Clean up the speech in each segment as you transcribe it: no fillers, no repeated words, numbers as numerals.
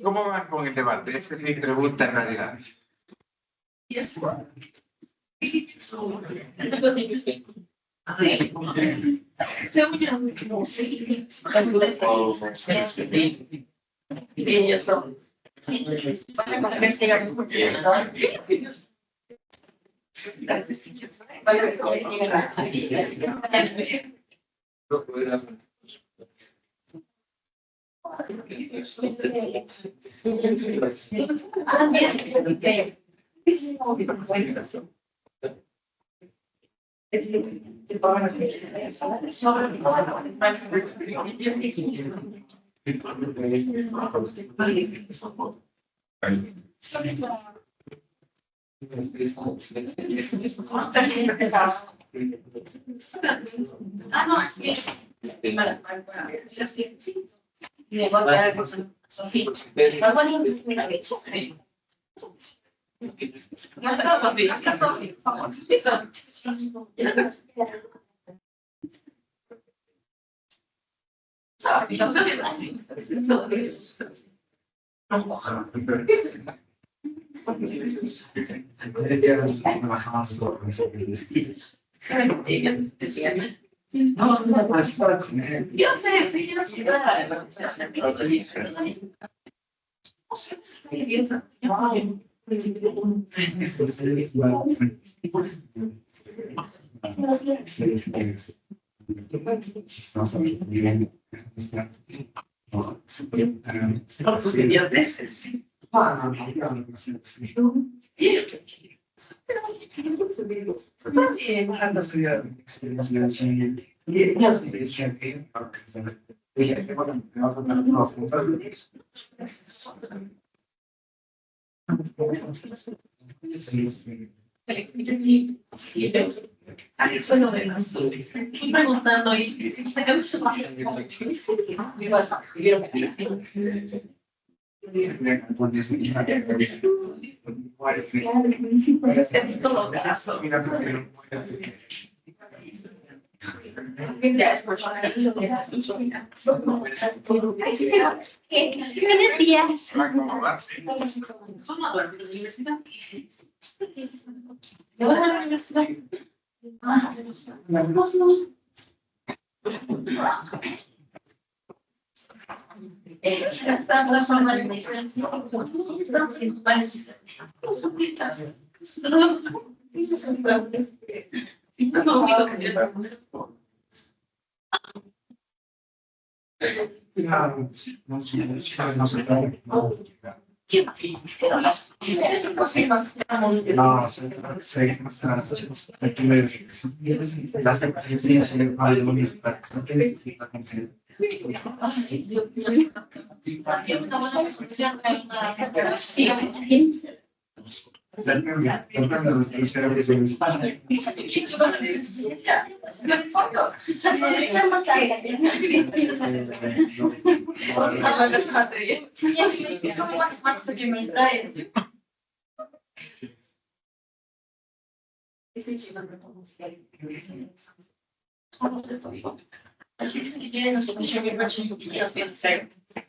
¿Cómo van con el debate? Esta es mi pregunta en realidad. Ellos son. Van a investigar un poquito, ¿no? Yo sé, sí, yo preguntando y en todo caso. Buenos días. ¿Cómo vas? ¿Son adultos de la universidad? ¿De la universidad? Esta persona de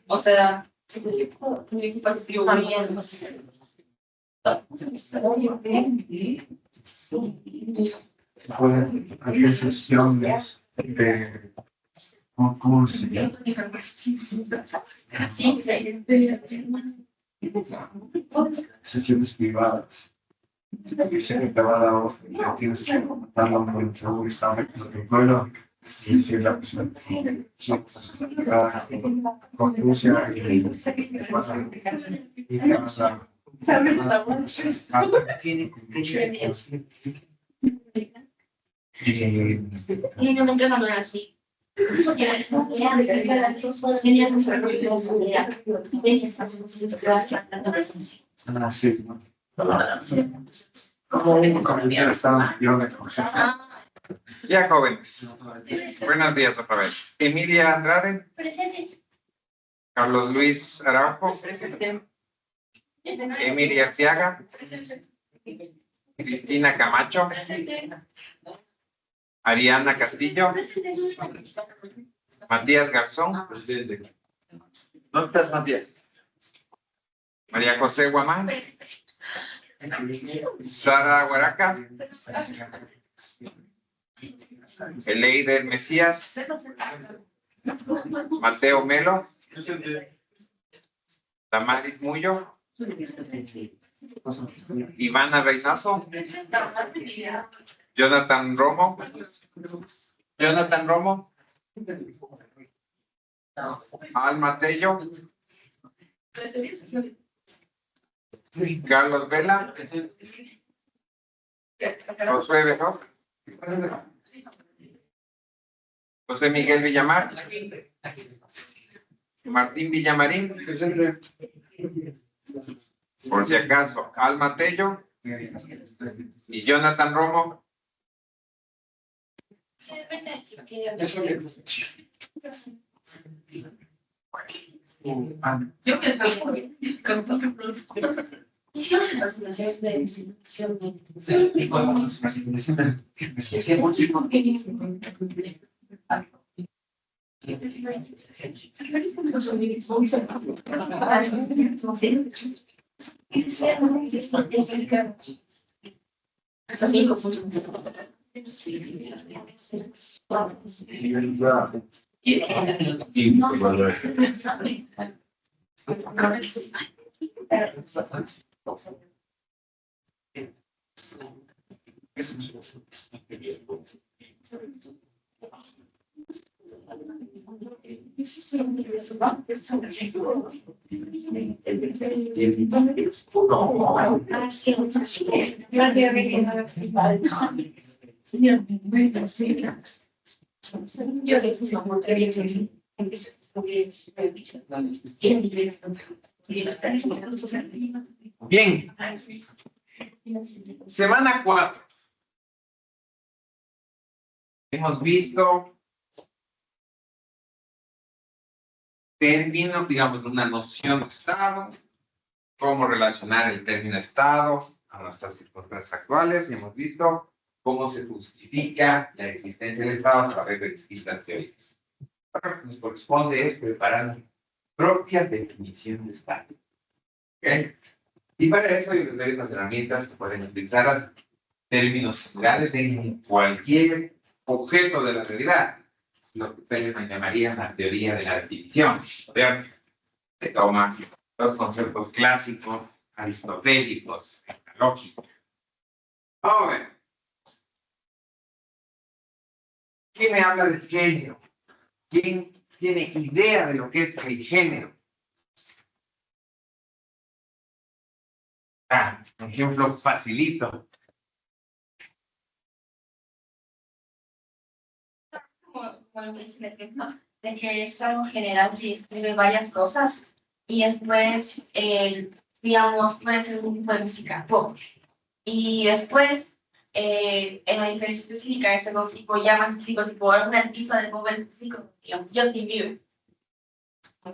o sea, mi equipo distribuido. Había sesiones de concurso, sesiones privadas. Dice que cada hora tienes que darlo por el trabajo que está bueno, y decir la persona con Rusia Y no me entregan así. Ya, jóvenes. Buenos días otra vez. Emilia Andrade. Presente. Carlos Luis Araujo. Presente. Emilia Arciaga. Presente. Cristina Camacho. Presente. Ariana Castillo. Presente. Matías Garzón. Notas, Matías. María José Guamán. Sara Huaraca. Eleider Mesías. Mateo Melo. Damaris Muyo. Ivana Reynazo. Jonathan Romo. Jonathan Romo. Alma Tello. Carlos Vela. Josué Bejo. José Miguel Villamar. Martín Villamarín. Por si acaso, Alma Tello y Jonathan Romo. Yo pienso hicieron presentaciones de institución. Hasta 5 Bien, semana 4. Hemos visto términos, digamos, una noción de Estado, cómo relacionar el término Estado a nuestras circunstancias actuales, y hemos visto cómo se justifica la existencia del Estado a través de distintas teorías. Ahora lo que nos corresponde es preparar una propia definición de Estado. ¿Okay? Y para eso yo les doy unas herramientas que pueden utilizar términos generales en cualquier objeto de la realidad. Es lo que ustedes llamarían la teoría de la definición. ¿Okay? Se toma los conceptos clásicos, aristotélicos, lógicos. Vamos a ver. ¿Quién me habla del género? ¿Quién tiene idea de lo que es el género? Un ejemplo facilito. Como dice el ejemplo, de que es algo general que escribe varias cosas y después, digamos, puede ser un tipo de música pop. Y después, en la diferencia específica, es algo tipo ya más específico, tipo un artista de pop específico, digamos, Justin Bieber.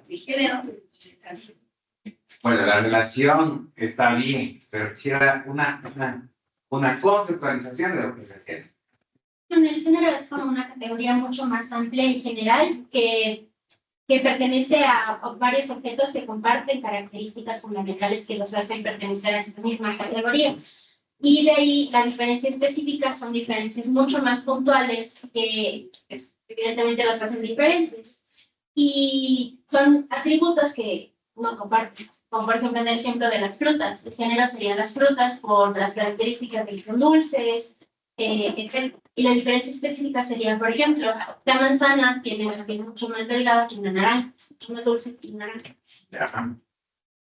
Género, así. Bueno, la relación está bien, pero quisiera una conceptualización de lo que es el género. El género es como una categoría mucho más amplia y general que pertenece a varios objetos que comparten características fundamentales que los hacen pertenecer a esta misma categoría. Y de ahí la diferencia específica son diferencias mucho más puntuales que pues, evidentemente los hacen diferentes. Y son atributos que no comparten. Como por ejemplo en el ejemplo de las frutas. El género serían las frutas por las características de que son dulces, etc. Y la diferencia específica sería, por ejemplo, la manzana tiene una piel mucho más delgada que una naranja, es mucho más dulce que una naranja. Ya.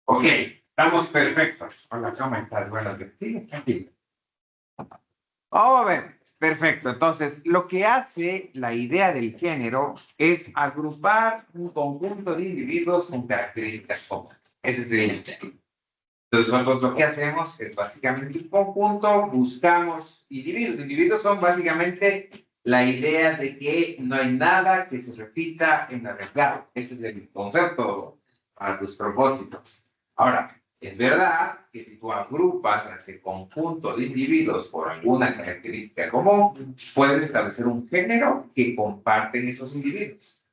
Ok, estamos perfectos. Hola, ¿cómo estás? Buenos días. Sí, tranquilo. Vamos a ver. Perfecto. Entonces, lo que hace la idea del género es agrupar un conjunto de individuos con características comunes. Ese sería el género. Entonces, nosotros lo que hacemos es básicamente un conjunto, buscamos individuos. Individuos son básicamente la idea de que no hay nada que se repita en la realidad. Ese es el concepto para tus propósitos. Ahora, es verdad que si tú agrupas a ese conjunto de individuos por alguna característica común, puedes establecer un género que comparten esos individuos.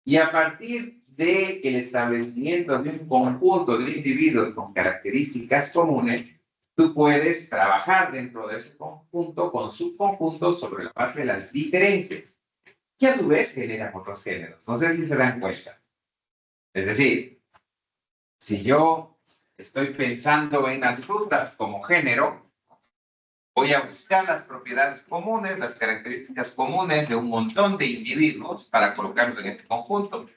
Y a partir del establecimiento de un conjunto de individuos con características comunes, tú puedes trabajar dentro de ese conjunto con subconjuntos sobre la base de las diferencias, que a su vez generan otros géneros. No sé si se dan cuenta. Es decir, si yo estoy pensando en las frutas como género, voy a buscar las propiedades comunes, las características comunes de un montón de individuos para colocarlos en este conjunto.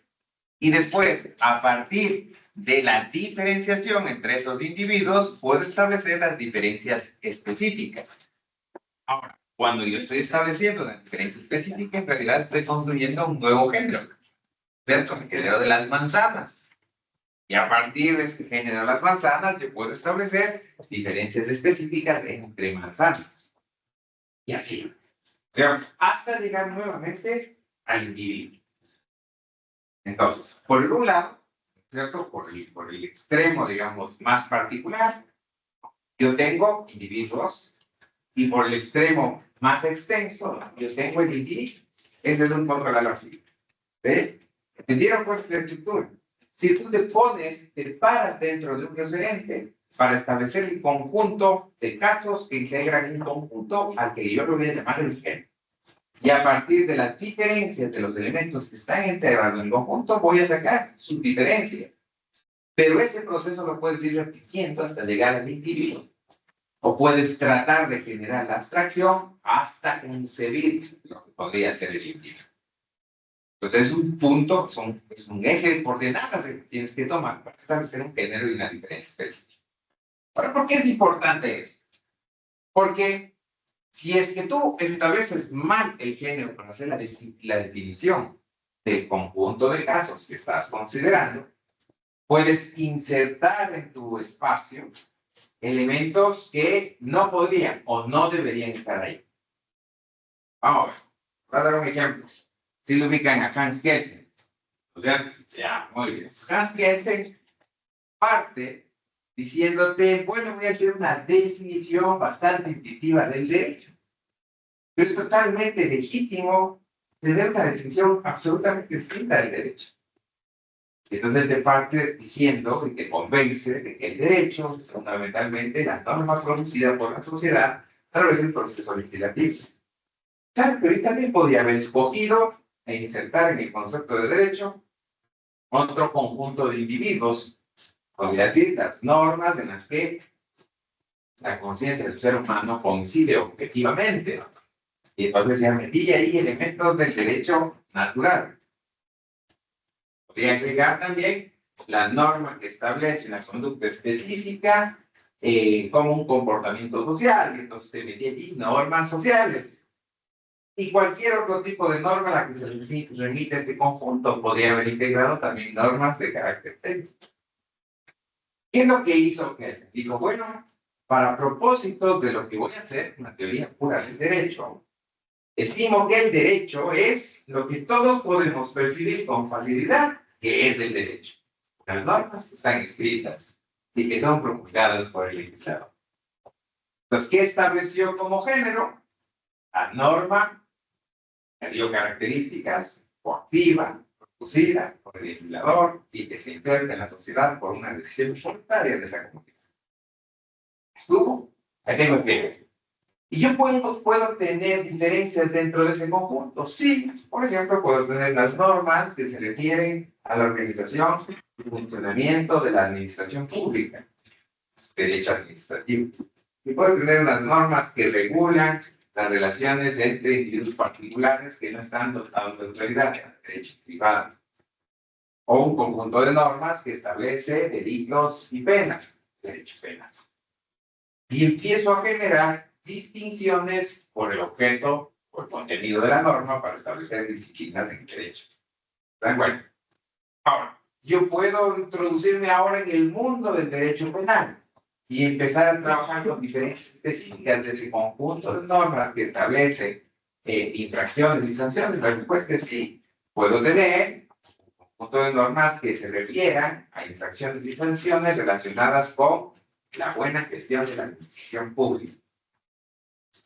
Y después, a partir de la diferenciación entre esos individuos, puedo establecer las diferencias específicas. Ahora, cuando yo estoy estableciendo una diferencia específica, en realidad estoy construyendo un nuevo género, ¿cierto? El género de las manzanas. Y a partir de este género de las manzanas, yo puedo establecer diferencias específicas entre manzanas. Y así. ¿Cierto? Hasta llegar nuevamente al individuo. Entonces, por un lado, ¿cierto? Por el extremo, digamos, más particular, yo tengo individuos, y por el extremo más extenso, yo tengo el individuo. Ese es un controlador así. ¿Sí? ¿Entendieron pues la estructura? Si tú te paras dentro de un referente para establecer el conjunto de casos que integran un conjunto al que yo lo voy a llamar el género. Y a partir de las diferencias de los elementos que están integrados en el conjunto, voy a sacar sus diferencias. Pero ese proceso lo puedes ir repitiendo hasta llegar al individuo. O puedes tratar de generar la abstracción hasta concebir lo que podría ser el individuo. Entonces es un punto, es un eje de coordenadas que tienes que tomar para establecer un género y una diferencia específica. Ahora, ¿por qué es importante esto? Porque si es que tú estableces mal el género para hacer la definición del conjunto de casos que estás considerando, puedes insertar en tu espacio elementos que no podrían o no deberían estar ahí. Vamos, voy a dar un ejemplo. Si lo ubican a Hans Kelsen. O sea, ya, muy bien. Hans Kelsen parte diciéndote, bueno, voy a hacer una definición bastante intuitiva del derecho. Pero es totalmente legítimo tener una definición absolutamente distinta del derecho. Entonces te parte diciendo y te convence de que el derecho es fundamentalmente la norma producida por la sociedad a través del proceso legislativo. Claro, pero él también podía haber escogido e insertar en el concepto de derecho otro conjunto de individuos, podría decir, las normas en las que la conciencia del ser humano coincide objetivamente. Y entonces se metía ahí elementos del derecho natural. Podría agregar también la norma que establece una conducta específica como un comportamiento social. Entonces te metía allí normas sociales. Y cualquier otro tipo de norma a la que se remite este conjunto podría haber integrado también normas de carácter técnico. ¿Qué es lo que hizo Kelsen? Dijo, bueno, para propósitos de lo que voy a hacer, una teoría pura del derecho, estimo que el derecho es lo que todos podemos percibir con facilidad, que es del derecho. Las normas están escritas y que son promulgadas por el legislador. Entonces, ¿qué estableció como género? La norma que dio características coactiva, producida por el legislador y que se inserta en la sociedad por una decisión voluntaria de esa comunidad. ¿Estuvo? Ahí tengo el ejemplo. ¿Y yo puedo tener diferencias dentro de ese conjunto? Sí, por ejemplo, puedo tener las normas que se refieren a la organización y funcionamiento de la administración pública, derecho administrativo. Y puedo tener unas normas que regulan las relaciones entre individuos particulares que no están dotados de autoridad, derechos privados. O un conjunto de normas que establece delitos y penas, derecho penal. Y empiezo a generar distinciones por el objeto o el contenido de la norma para establecer disciplinas en el derecho. ¿Están de acuerdo? Ahora, yo puedo introducirme ahora en el mundo del derecho penal y empezar a trabajar con diferencias específicas de ese conjunto de normas que establece infracciones y sanciones. La respuesta es sí. Puedo tener un conjunto de normas que se refieran a infracciones y sanciones relacionadas con la buena gestión de la administración pública.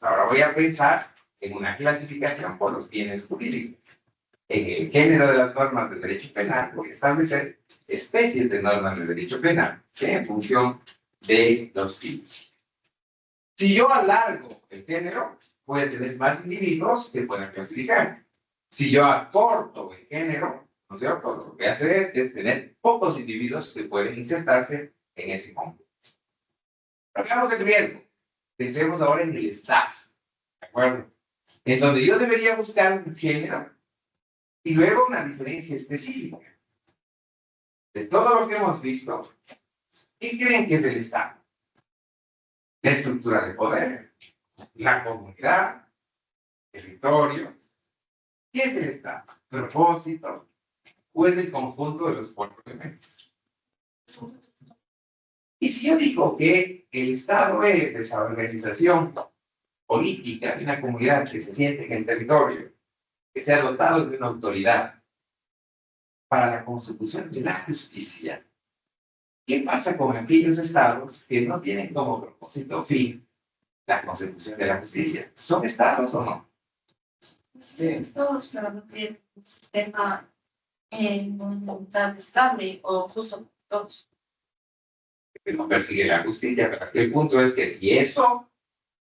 Ahora voy a pensar en una clasificación por los bienes jurídicos. en el género de las normas del derecho penal, voy a establecer especies de normas del derecho penal en función de los tipos. Si yo alargo el género, voy a tener más individuos que puedan clasificar. Si yo acorto el género, ¿no es cierto? Lo que voy a hacer es tener pocos individuos que pueden insertarse en ese conjunto. Pero veamos el riesgo. Pensemos ahora en el Estado, ¿de acuerdo? En donde yo debería buscar un género y luego una diferencia específica. De todo lo que hemos visto, ¿qué creen que es el Estado? La estructura de poder, la comunidad, territorio. ¿Qué es el Estado? ¿Propósito? ¿O es el conjunto de los cuatro elementos? Y si yo digo que el Estado es esa organización política de una comunidad que se siente en el territorio, que se ha dotado de una autoridad para la consecución de la justicia, ¿qué pasa con aquellos estados que no tienen como propósito fin la consecución de la justicia? ¿Son estados o no? Sí, todos, pero no tienen un sistema tan estable o justo todos. Que no persigue la justicia, pero el punto es que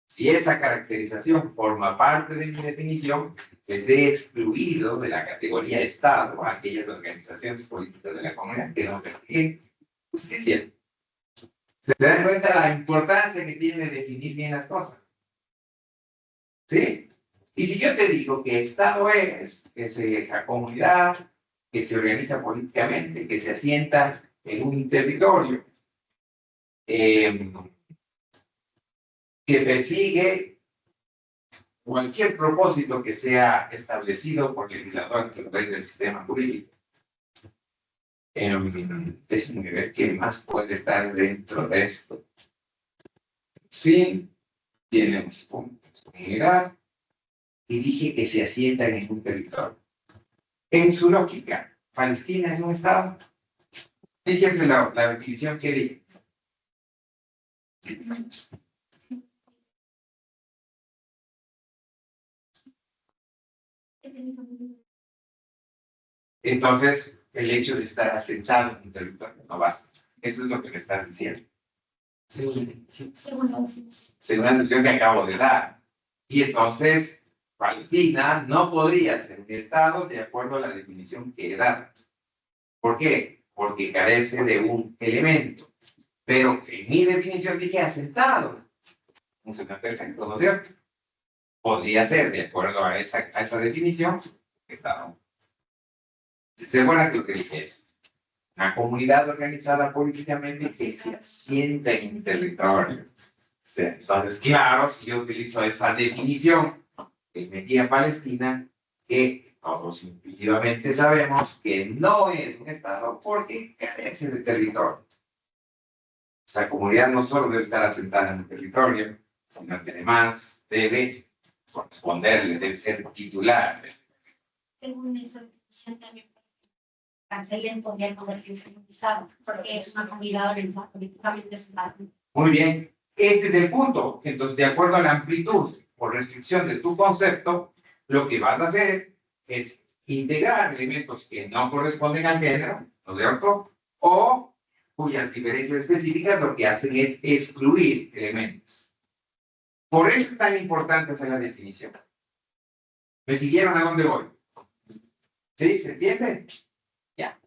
si esa caracterización forma parte de mi definición, pues he excluido de la categoría Estado a aquellas organizaciones políticas de la comunidad que no persiguen justicia. ¿Se dan cuenta la importancia que tiene definir bien las cosas? ¿Sí? Y si yo te digo que Estado es esa comunidad que se organiza políticamente, que se asienta en un territorio, que persigue cualquier propósito que sea establecido por el legislador a través del sistema jurídico. Déjenme ver qué más puede estar dentro de esto. Sí, tenemos comunidad y dije que se asientan en un territorio. En su lógica, Palestina es un estado. Fíjense la definición que di. Entonces, el hecho de estar asentado en un territorio no basta. Eso es lo que me estás diciendo. Según la definición que acabo de dar. Y entonces, Palestina no podría ser un estado de acuerdo a la definición que he dado. ¿Por qué? Porque carece de un elemento. Pero en mi definición dije asentado. Funciona perfecto, ¿no es cierto? Podría ser, de acuerdo a esa definición, estado. ¿Se acuerdan que lo que dije es? Una comunidad organizada políticamente que se asienta en un territorio. Sí. Entonces, claro, si yo utilizo esa definición que metí a Palestina, que todos intuitivamente sabemos que no es un estado porque carece de territorio. Esa comunidad no solo debe estar asentada en un territorio, sino que además debe corresponderle, debe ser titular. Según esa definición también cancelen podría poder que sea un estado, porque es una comunidad organizada políticamente estable. Muy bien, este es el punto. Entonces, de acuerdo a la amplitud o restricción de tu concepto, lo que vas a hacer es integrar elementos que no corresponden al género, ¿no es cierto? O cuyas diferencias específicas lo que hacen es excluir elementos. Por eso es tan importante hacer la definición. ¿Me siguieron a dónde voy? ¿Sí? ¿Se entiende? Ya.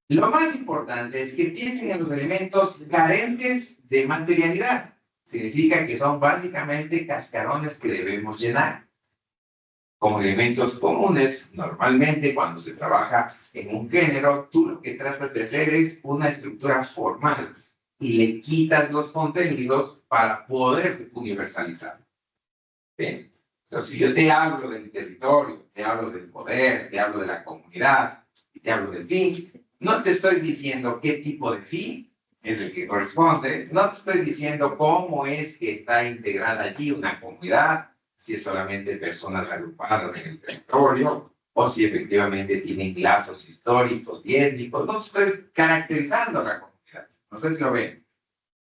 Lo más importante es que piensen en los elementos carentes de materialidad. Significa que son básicamente cascarones que debemos llenar. Como elementos comunes, normalmente cuando se trabaja en un género, tú lo que tratas de hacer es una estructura formal y le quitas los contenidos para poder universalizar. ¿Bien? Entonces, si yo te hablo del territorio, te hablo del poder, te hablo de la comunidad y te hablo del fin, no te estoy diciendo qué tipo de fin es el que corresponde, no te estoy diciendo cómo es que está integrada allí una comunidad, si es solamente personas agrupadas en el territorio, o si efectivamente tienen lazos históricos y étnicos. No estoy caracterizando la comunidad, no sé si lo ven.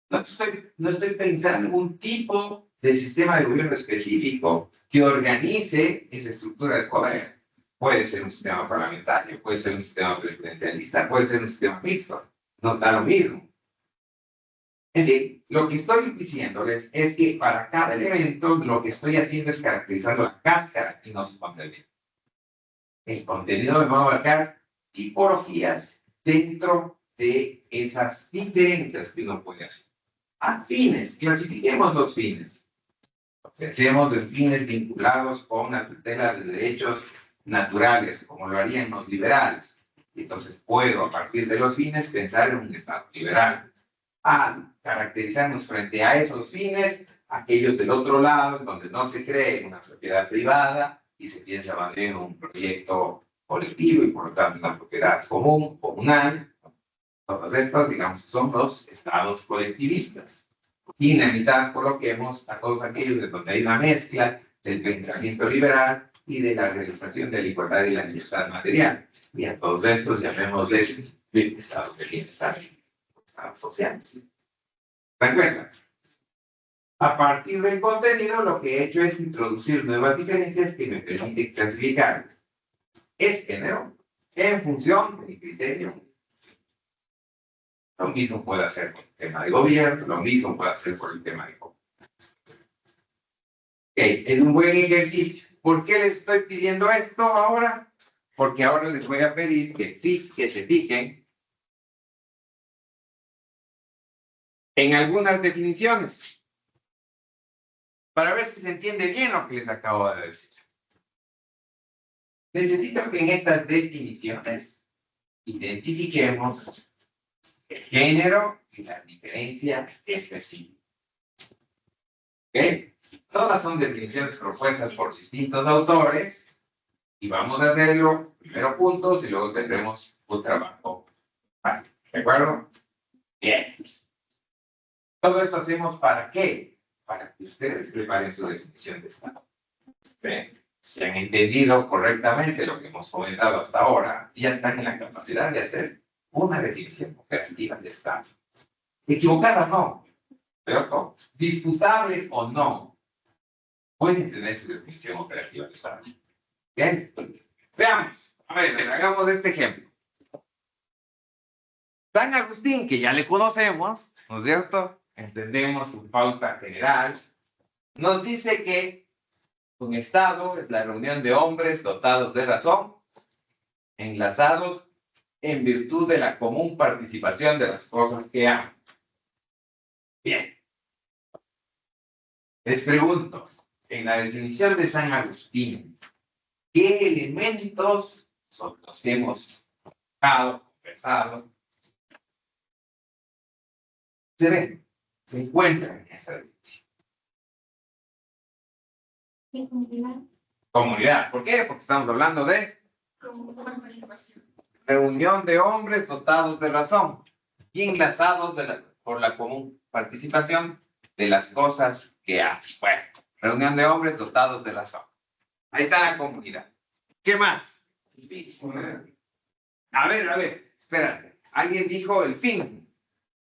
No estoy pensando en un tipo de sistema de gobierno específico que organice esa estructura de poder. Puede ser un sistema parlamentario, puede ser un sistema presidencialista, puede ser un sistema mixto. Nos da lo mismo. En fin, lo que estoy diciéndoles es que para cada elemento lo que estoy haciendo es caracterizando la cáscara y no su contenido. El contenido me va a abarcar tipologías dentro de esas diferentes que uno puede hacer. A fines, clasifiquemos los fines. Pensemos en fines vinculados con la tutela de derechos naturales, como lo harían los liberales. Entonces puedo, a partir de los fines, pensar en un Estado liberal. Al caracterizarnos frente a esos fines, aquellos del otro lado, donde no se cree en una propiedad privada y se piensa más bien en un proyecto colectivo y por lo tanto una propiedad común, comunal. Todos estos, digamos, son los estados colectivistas. Y en la mitad coloquemos a todos aquellos de donde hay una mezcla del pensamiento liberal y de la realización de la igualdad y la libertad material. Y a todos estos llamémosles estados de bienestar, estados sociales. ¿Se dan cuenta? A partir del contenido, lo que he hecho es introducir nuevas diferencias que me permiten clasificar este género en función del criterio. Lo mismo puede hacer con el tema de gobierno, lo mismo puede hacer con el tema de gobierno. Es un buen ejercicio. ¿Por qué les estoy pidiendo esto ahora? Porque ahora les voy a pedir que se fijen en algunas definiciones para ver si se entiende bien lo que les acabo de decir. Necesito que en estas definiciones identifiquemos el género y la diferencia específica. ¿Ok? Todas son definiciones propuestas por distintos autores y vamos a hacerlo primero juntos y luego tendremos un trabajo. ¿De acuerdo? Bien. Todo esto hacemos ¿para qué? Para que ustedes preparen su definición de Estado. ¿Ven? Si han entendido correctamente lo que hemos comentado hasta ahora, ya están en la capacidad de hacer una definición operativa de Estado. Equivocada o no, pero disputable o no, pueden tener su definición operativa de Estado. Bien, veamos. A ver, hagamos este ejemplo. San Agustín, que ya le conocemos, ¿no es cierto? Entendemos su pauta general. Nos dice que un Estado es la reunión de hombres dotados de razón, enlazados en virtud de la común participación de las cosas que aman. Bien. Les pregunto, en la definición de San Agustín, ¿qué elementos son los que hemos conversado? Se ven, se encuentran en esta definición. Comunidad. ¿Por qué? Porque estamos hablando de reunión de hombres dotados de razón y enlazados por la común participación de las cosas que hacen. Bueno, reunión de hombres dotados de razón. Ahí está la comunidad. ¿Qué más? A ver, espérate. Alguien dijo el fin.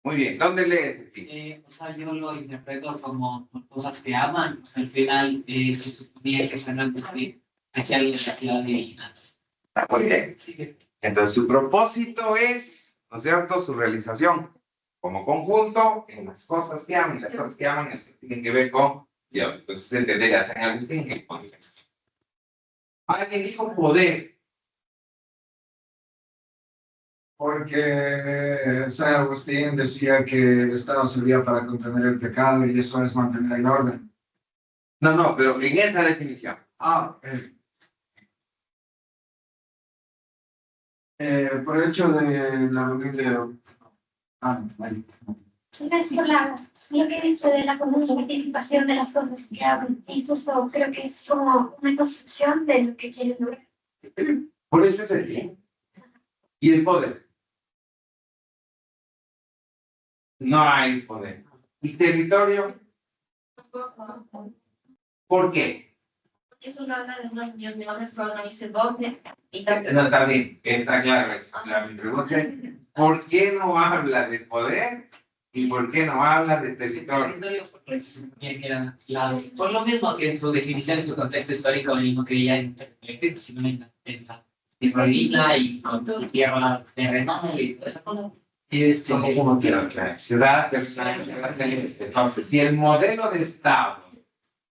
Muy bien, ¿dónde lees el fin? O sea, yo lo interpreto como cosas que aman. Al final se suponía que San Agustín hacía algo de la ciudad original. Ah, muy bien. Entonces, su propósito es, ¿no es cierto?, su realización como conjunto en las cosas que aman. Las cosas que aman tienen que ver con Dios. Entonces, se entendería a San Agustín el contexto. Alguien dijo poder. Porque San Agustín decía que el Estado servía para contener el pecado y eso es mantener el orden. No, pero en esa definición. Por el hecho de la reunión de... Es por lo que he dicho de la común participación de las cosas que hablan. Y justo creo que es como una construcción de lo que quieren lograr. Por eso es el fin. ¿Y el poder? No hay poder. ¿Y territorio? ¿Por qué? Eso no habla de una reunión de hombres, pero no dice dónde. Y No, está bien, está claro. Mi pregunta es, ¿por qué no habla de poder ¿Y por qué no habla de territorio? Territorio, porque se suponía que eran lados. Por lo mismo que en su definición, en su contexto histórico, él no creía en territorio, sino en la tierra divina y con su tierra terrenal y toda esa cosa. Somos como que la ciudad personal, ciudad celeste. Entonces, si el modelo de Estado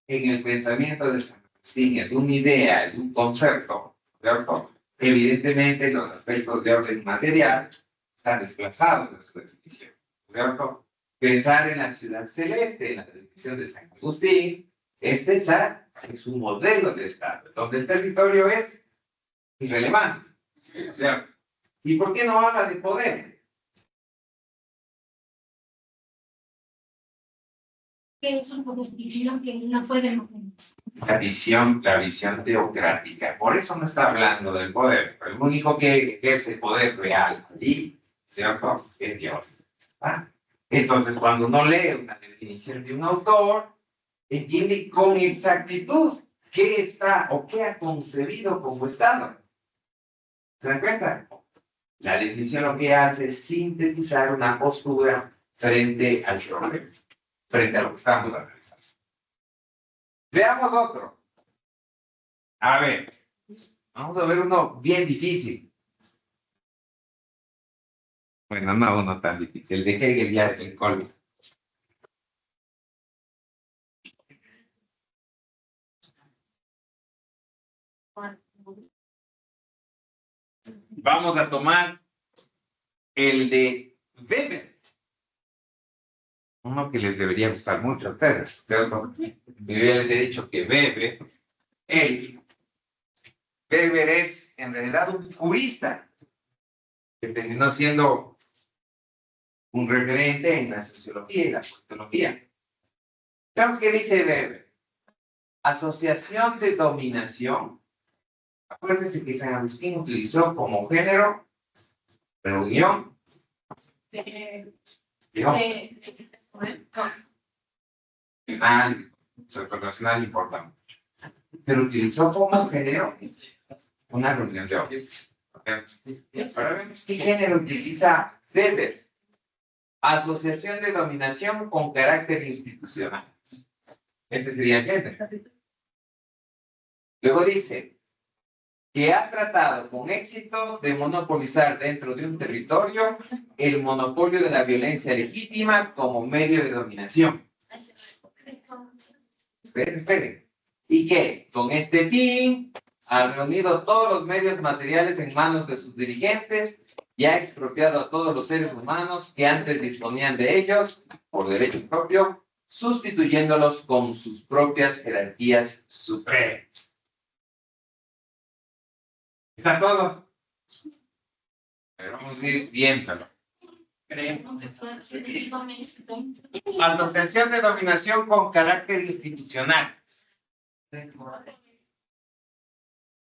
en el pensamiento de San Agustín es una idea, es un concepto, ¿cierto? Evidentemente los aspectos de orden material están desplazados de su definición, ¿cierto? Pensar en la ciudad celeste, en la definición de San Agustín, es pensar en su modelo de Estado, donde el territorio es irrelevante, ¿cierto? ¿Y por qué no habla de poder? Que es un poder divino que no podemos. La visión teocrática. Por eso no está hablando del poder. El único que ejerce poder real allí, ¿cierto? Es Dios. ¿Ah? Entonces, cuando uno lee una definición de un autor, entiende con exactitud qué está o qué ha concebido como Estado. ¿Se dan cuenta? La definición lo que hace es sintetizar una postura frente al problema, frente a lo que estamos analizando. Veamos otro. A ver, vamos a ver uno bien difícil. Bueno, no uno tan difícil. El de Hegel ya es el colmo. Vamos a tomar el de Weber. Uno que les debería gustar mucho a ustedes, ¿cierto? Yo ya les he dicho que Weber es en realidad un jurista que terminó siendo un referente en la sociología y la politología. Veamos qué dice Weber. Asociación de dominación. Acuérdense que San Agustín utilizó como género reunión, nacional importante. Pero utilizó como género una reunión de hombres. Ahora vemos qué género utiliza Weber. Asociación de dominación con carácter institucional. Ese sería el género. Luego dice que ha tratado con éxito de monopolizar dentro de un territorio el monopolio de la violencia legítima como medio de dominación. Esperen. Y que con este fin ha reunido todos los medios materiales en manos de sus dirigentes y ha expropiado a todos los seres humanos que antes disponían de ellos por derecho propio, sustituyéndolos con sus propias jerarquías supremas. ¿Está todo? Pero vamos a ir viéndolo. Asociación de dominación con carácter institucional.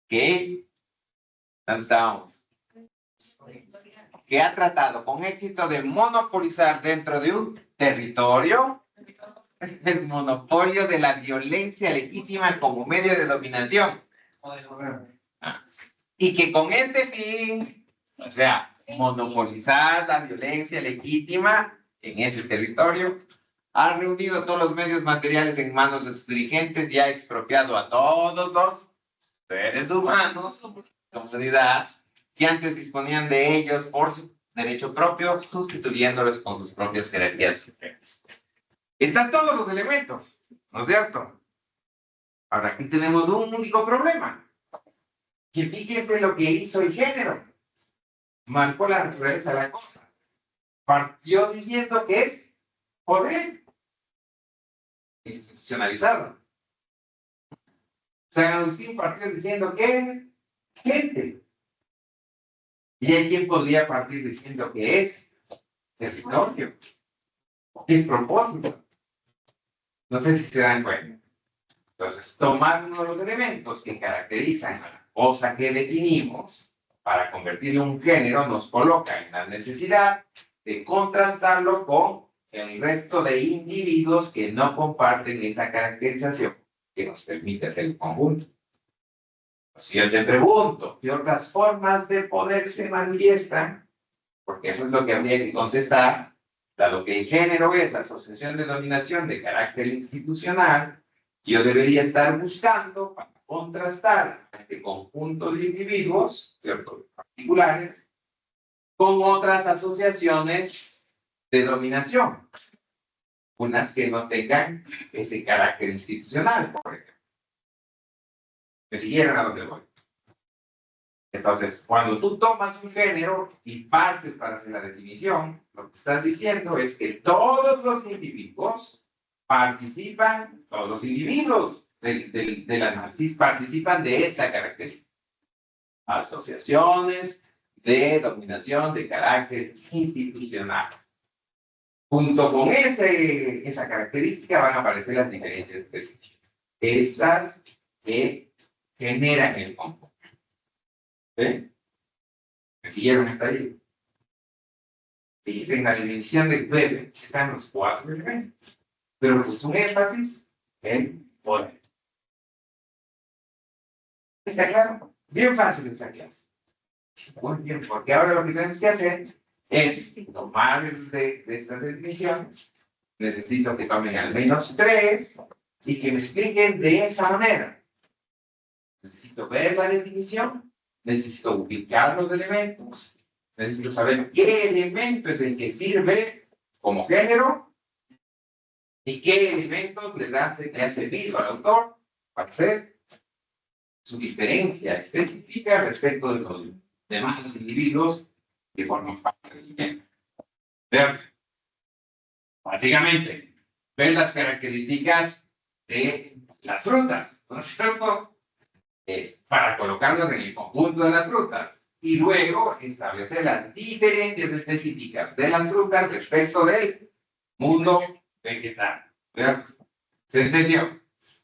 ¿Qué? ¿Dónde estábamos? Que ha tratado con éxito de monopolizar dentro de un territorio el monopolio de la violencia legítima como medio de dominación. Y que con este fin, o sea, monopolizar la violencia legítima en ese territorio, ha reunido todos los medios materiales en manos de sus dirigentes y ha expropiado a todos los seres humanos, comunidad, que antes disponían de ellos por su derecho propio, sustituyéndolos con sus propias jerarquías supremas. Están todos los elementos, ¿no es cierto? Ahora aquí tenemos un único problema. Que fíjense lo que hizo el género. Marcó la naturaleza de la cosa. Partió diciendo que es poder institucionalizado. San Agustín partió diciendo que es gente. Y hay quien podría partir diciendo que es territorio, que es propósito. No sé si se dan cuenta. Entonces, tomar uno de los elementos que caracterizan a la cosa que definimos para convertirlo en un género nos coloca en la necesidad de contrastarlo con el resto de individuos que no comparten esa caracterización que nos permite hacer el conjunto. Si yo te pregunto, ¿qué otras formas de poder se manifiestan? Porque eso es lo que habría que contestar. Dado que el género es asociación de dominación de carácter institucional, yo debería estar buscando para contrastar este conjunto de individuos, ¿cierto?, particulares, con otras asociaciones de dominación, unas que no tengan ese carácter institucional, por ejemplo. ¿Me siguieron a dónde voy? Entonces, cuando tú tomas un género y partes para hacer la definición, lo que estás diciendo es que todos los individuos participan, todos los individuos del análisis participan de esta característica. Asociaciones de dominación de carácter institucional. Junto con esa característica van a aparecer las diferencias específicas. Esas que generan el conjunto. ¿Sí? ¿Me siguieron hasta ahí? Fíjense, en la definición del Weber están los 4 elementos, pero pues un énfasis en poder. ¿Está claro? Bien fácil esta clase. Muy bien, porque ahora lo que tenemos que hacer es tomar de estas definiciones. Necesito que tomen al menos 3 y que me expliquen de esa manera. Necesito ver la definición, necesito ubicar los elementos, necesito saber qué elemento es el que sirve como género y qué elementos le ha servido al autor para hacer su diferencia específica respecto de los demás individuos que forman parte del género. ¿Cierto? Básicamente, ver las características de las frutas, ¿no es cierto? Para colocarlas en el conjunto de las frutas y luego establecer las diferencias específicas de las frutas respecto del mundo vegetal. ¿Cierto? ¿Se entendió?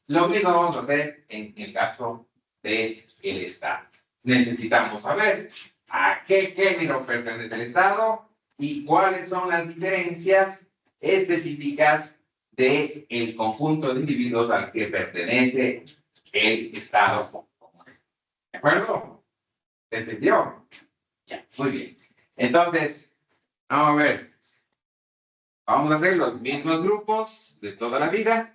Lo mismo vamos a hacer en el caso del Estado. Necesitamos saber a qué género pertenece el Estado y cuáles son las diferencias específicas del conjunto de individuos al que pertenece el Estado. ¿De acuerdo? ¿Se entendió? Ya, muy bien. Entonces, vamos a ver. Vamos a hacer los mismos grupos de toda la vida.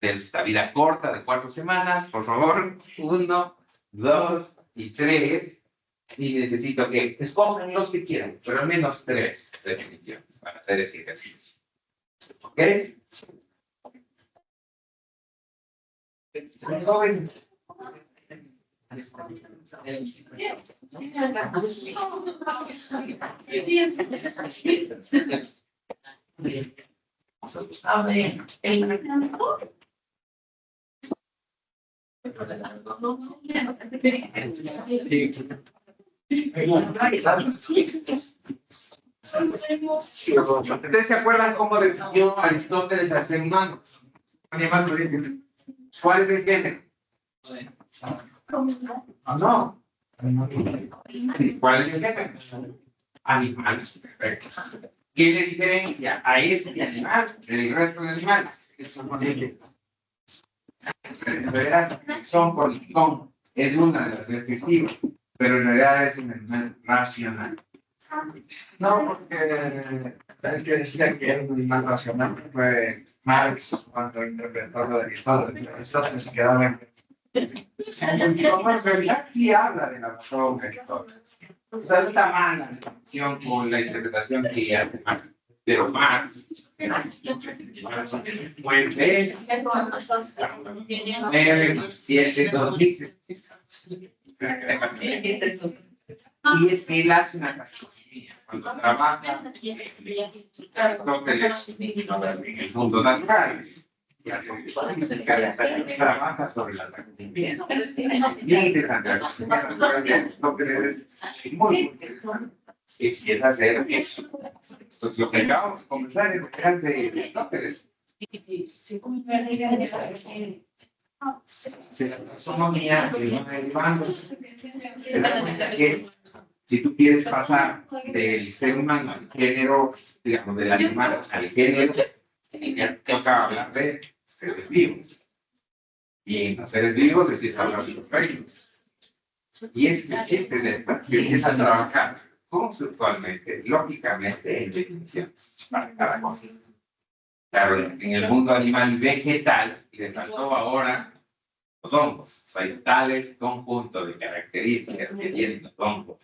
De esta vida corta de 4 semanas, por favor. 1, 2 y 3. Y necesito que escojan los que quieran, pero al menos 3 definiciones para hacer ese ejercicio. ¿Ok? Joven. ¿Ustedes se acuerdan cómo definió Aristóteles al ser humano? Animal político. ¿Cuál es el género? No. ¿Cuál es el género? Animal. Perfecto. ¿Qué le diferencia a este animal del resto de animales? En realidad, son politicón. Es una de las respectivas, pero en realidad es un animal racional. No, porque el que decía que era un animal racional fue Marx cuando interpretó lo de Aristóteles. Aristóteles se quedaba en... Como en realidad sí habla de la razón de Aristóteles. Está mala la definición con la interpretación que hace Marx. Pero Marx, pues ve, 9, 7, 2 dice. Y es que él hace una taxonomía. Cuando trabaja en el mundo natural, trabaja sobre la taxonomía. Y muy interesante. Empieza a hacer eso. Esto es lo que acabamos de conversar en el de Aristóteles. La taxonomía es una derivada. Se da cuenta que si tú quieres pasar del ser humano al género, digamos, del animal al género, toca hablar de seres vivos. Y en los seres vivos empieza a hablar de los reinos. Y ese es el chiste de esta, que empiezas a trabajar conceptualmente, lógicamente, en definiciones para cada cosa. Claro, en el mundo animal y vegetal, le faltó ahora los hongos. Hay tales conjuntos de características que tienen los hongos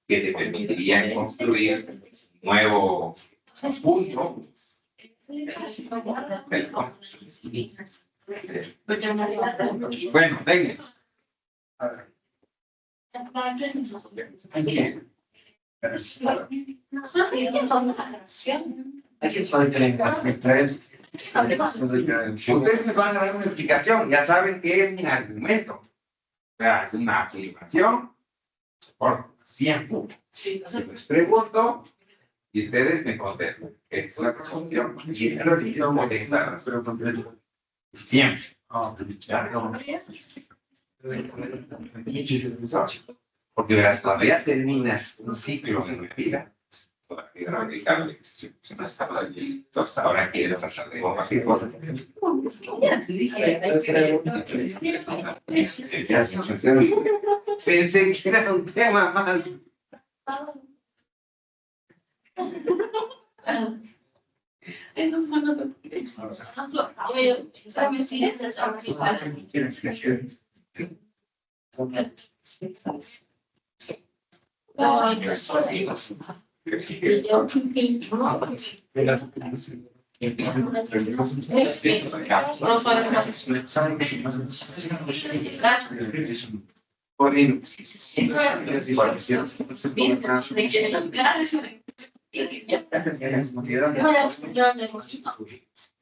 que te permitirían construir un nuevo conjunto. Bueno, venga. Aquí son diferentes. Ustedes me van a dar una explicación, ya saben que es un argumento. O sea, es una afirmación por siempre. Les pregunto y ustedes me contestan. Esta es la resolución. Y es lo que yo contestar. Siempre. Porque verás, cuando ya terminas un ciclo en la vida, todavía no aplicable, entonces ahora quieres tratar de compartir cosas. Pensé que era un tema más. Esos son los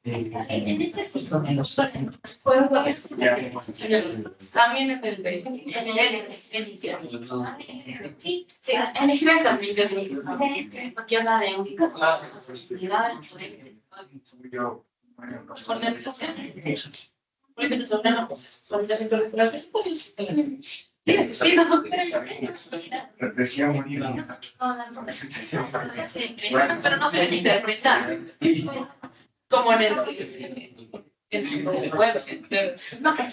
En este sitio, también en el en Israel también porque habla de organización. Porque te sobran las cosas, son las interculturales. Represión. Pero no se interpreta como en el web. No sé,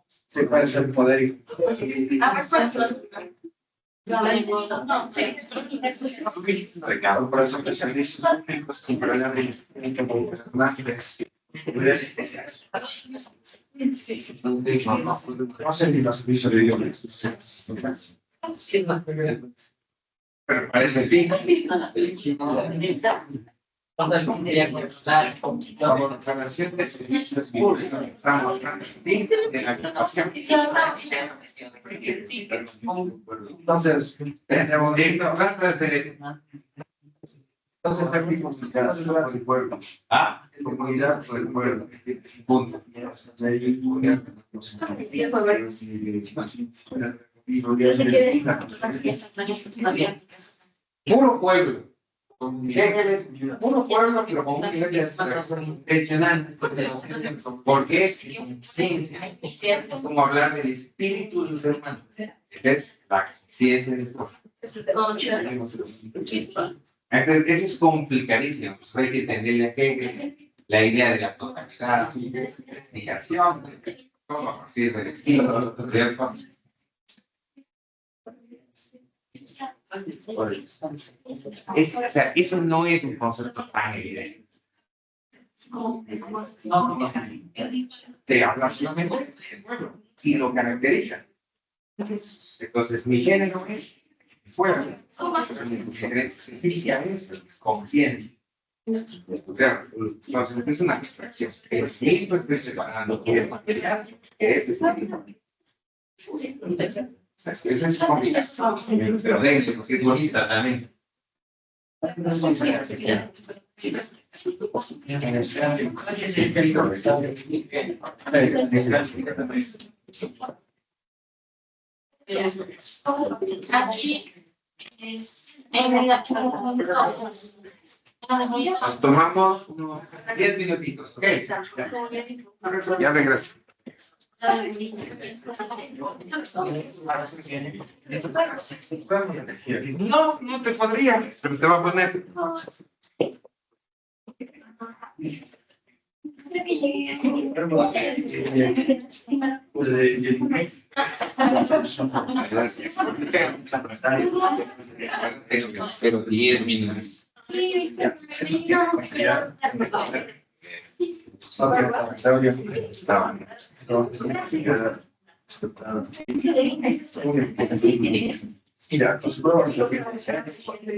Se puede ser poder y por eso que servicios públicos con problemas más no sé ni los servicios de idiomas. Pero parece fin. La versión de servicios públicos. Estamos hablando de la ocupación. Entonces, Trata de hacer eso. entonces comunidad del pueblo. Ah, Comunidad del pueblo. punto. Puro pueblo. Hegel es puro pueblo, pero con un nivel de abstracción impresionante. Porque es ciencia. Es como hablar del espíritu de un ser humano. Es la ciencia de cosas. Entonces, eso es complicadísimo. Pues hay que entenderle a Hegel la idea de la totalidad, la explicación, todo a partir del espíritu, ¿cierto? O sea, eso no es un concepto tan evidente. Te habla solamente del pueblo y lo caracteriza. Entonces, mi género es pueblo. Mi diferencia científica es conciencia. O sea, entonces es una abstracción. Es mi estoy separando el material, que es espíritu. Eso es complicado. Pero dense, porque es bonita también. Aquí es Nos tomamos unos 10 minutitos, ¿ok? Ya regreso. No, no te podría, pero te va a poner. Pero 10 minutos. Mira, los juegos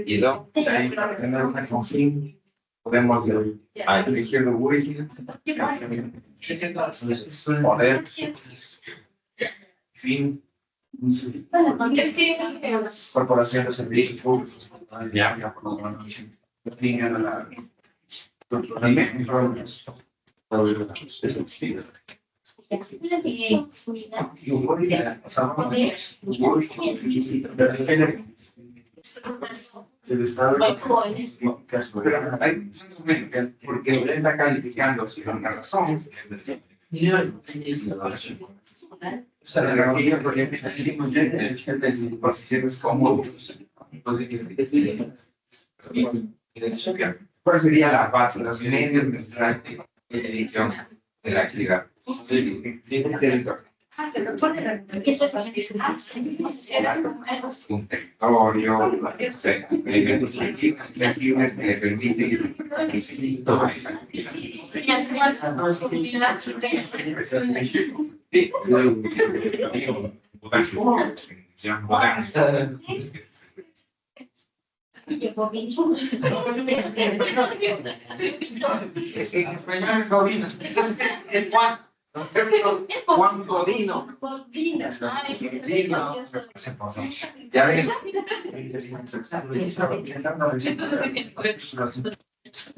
Y no, tener una confín, podemos elegir los wikis, poder, fin, Es que corporación de servicios públicos. Ya. Fin era la. El Estado porque él está calificando si no la razón. Posiciones cómodas. ¿Cuál sería la base, los medios necesarios de edición de la actividad? Un territorio, elementos flexibles que le permiten toda esta actividad. Es que en español es bovino. Es Juan. Concepto Juan Godino. Ya ven.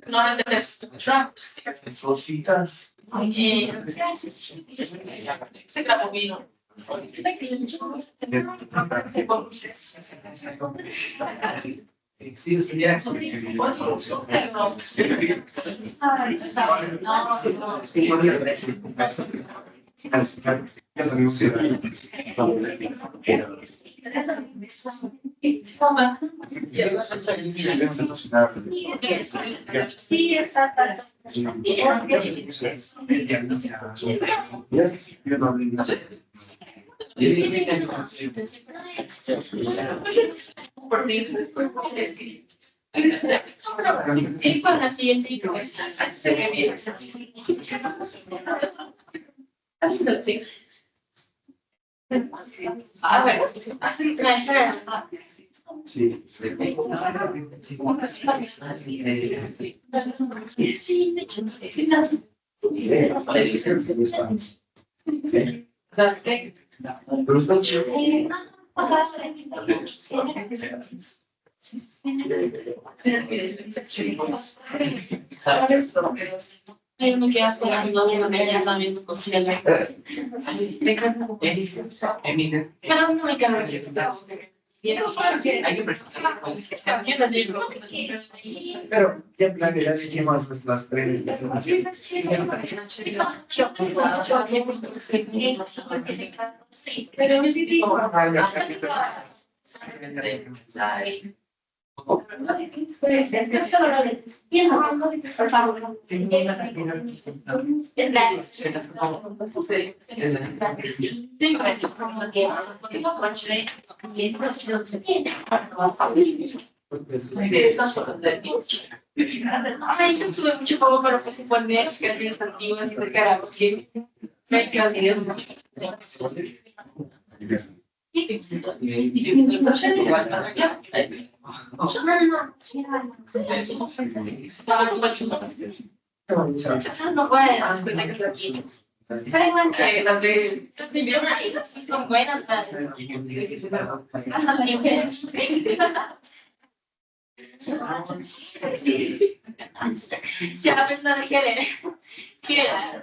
no lo entendés. Cositas. Se grabó vino. Sí, sería. Sí, exacto. Y para la siguiente se ve bien. A ver, hacen traer. Sí. Pero está chido. Ay, me quedas con la novia, me quedas también con ella. Pero no me quedo aquí. Hay que presentar. Pero ya dijimos las tres. Pero sí digo. Ay, yo tuve mucho poco para pues poner que había antiguas y de cara porque me quedo así de no puede dar cuenta que es aquí. Pero igual que las de son buenas, hasta nivel. Si a la persona que era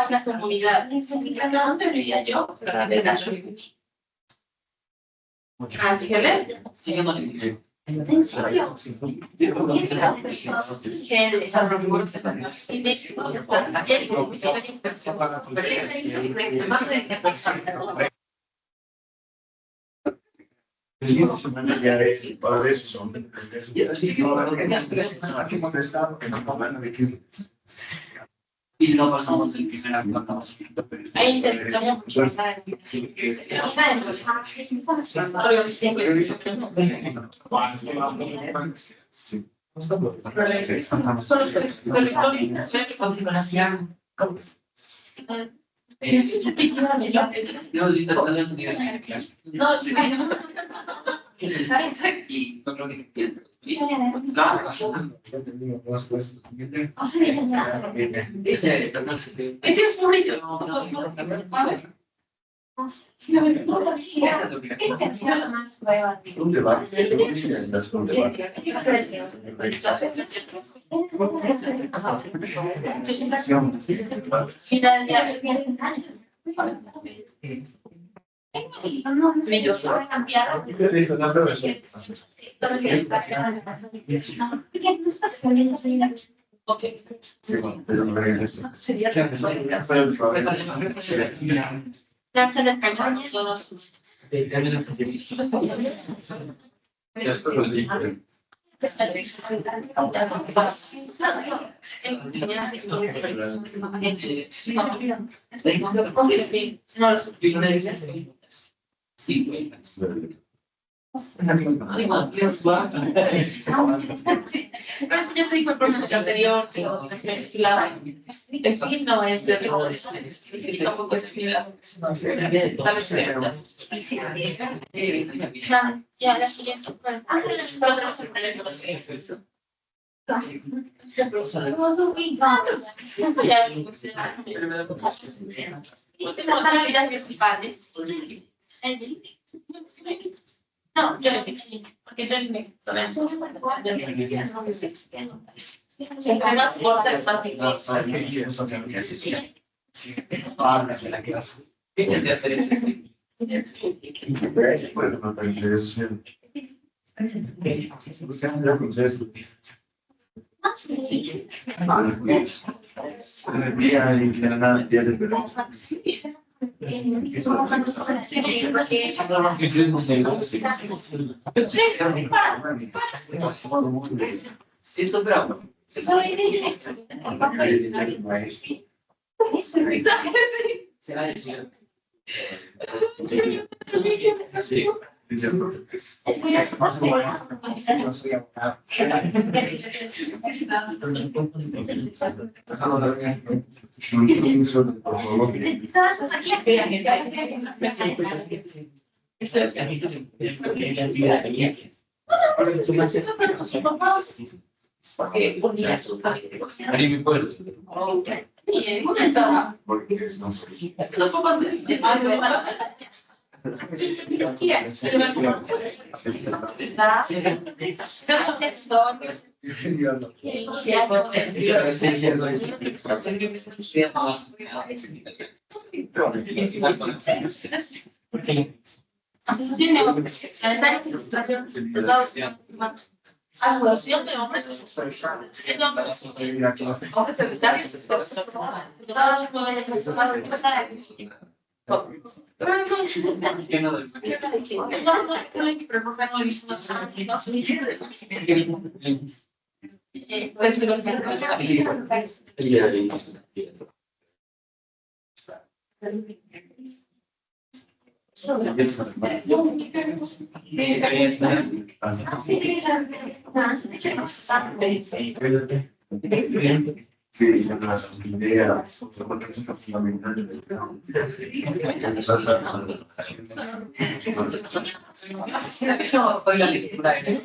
una comunidad, no vivía yo, pero de la así que ves, ¿en serio? Sí, ya es, para eso. Y eso sí que Hemos estado que no hablan de que y no pasamos del primer acto. Ahí intentamos pasar. Yo ahorita no he tenido en clase. No, Y no creo que es bonito. Más prueba. un debate, las Ellos saben cambiar. Danza campañas todos. No los Pero es que yo te digo el pronunciación anterior, el fin no es de revoluciones, y tampoco es el fin de las tal vez explícita. Claro, ya la siguiente. Pero tenemos que poner los no, yo porque yo me entre más corta es más difícil. ¿Qué intenté hacer eso? Eso, pero será decir. Porque unía a su familia. Ahí me puedo. Y en una etapa, los papás de madre. Asociación de hombres hombres secretarios Sí, las ideas son fundamentales. No, fue la lectura de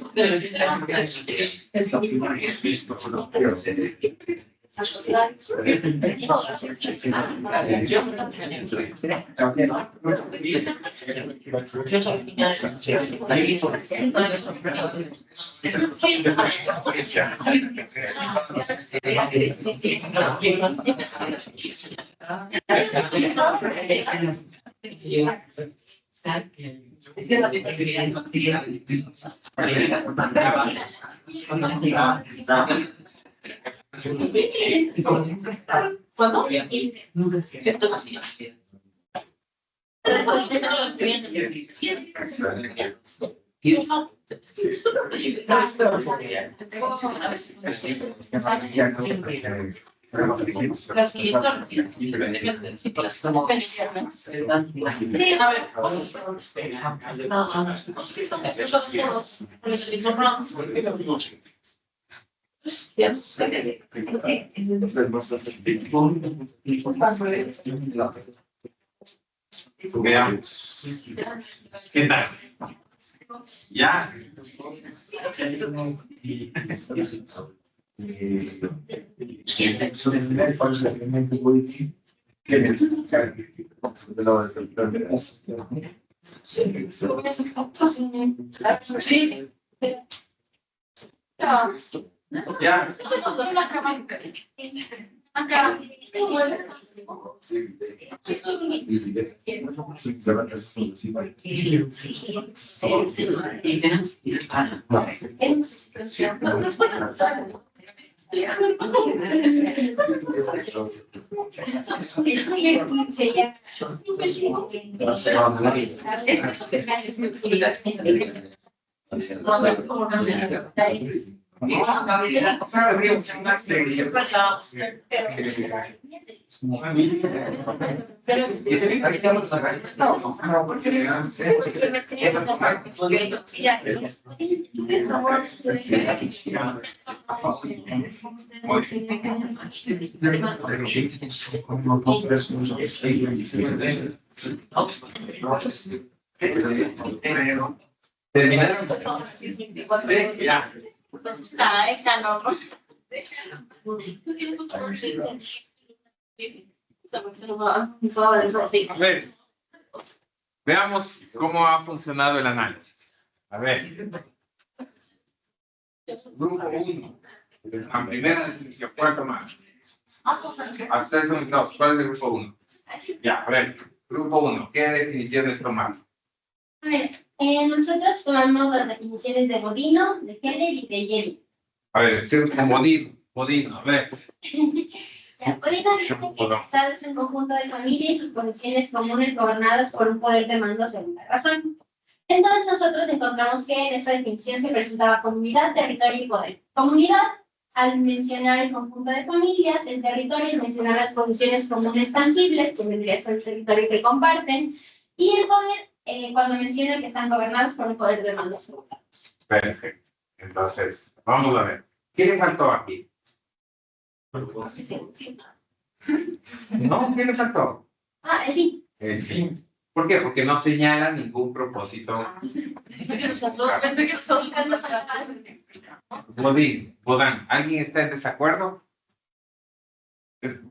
¿Cuándo? Esto no hacía. Y eso, sí, súper proyecto. No, es pero las siguientes, sí, las como peleas. A ver, Veamos. ¿Qué tal? Ya. Sí. Ya. Acá. ¿Terminaron? Sí, ya. Ah, esa no. A ver, veamos cómo ha funcionado el análisis. A ver. Grupo 1. La primera definición, ¿cuál tomar? A ustedes son dos. ¿Cuál es el grupo 1? Ya, a ver. Grupo 1. ¿Qué definiciones tomar? A ver, nosotros tomamos las definiciones de Bodino, de Heller y de Jelly. A ver, sí, Bodino, a ver. Bodino dice que el Estado es un conjunto de familia y sus posiciones comunes gobernadas por un poder de mando según la razón. Entonces nosotros encontramos que en esta definición se presentaba comunidad, territorio y poder. Comunidad, al mencionar el conjunto de familias, el territorio, al mencionar las posiciones comunes tangibles, que vendría a ser el territorio que comparten, y el poder, cuando menciona que están gobernados por un poder de mando según la razón. Perfecto. Entonces, vamos a ver. ¿Qué le faltó aquí? No, ¿qué le faltó? Ah, el fin. El fin. ¿Por qué? Porque no señala ningún propósito. Bodán, ¿alguien está en desacuerdo?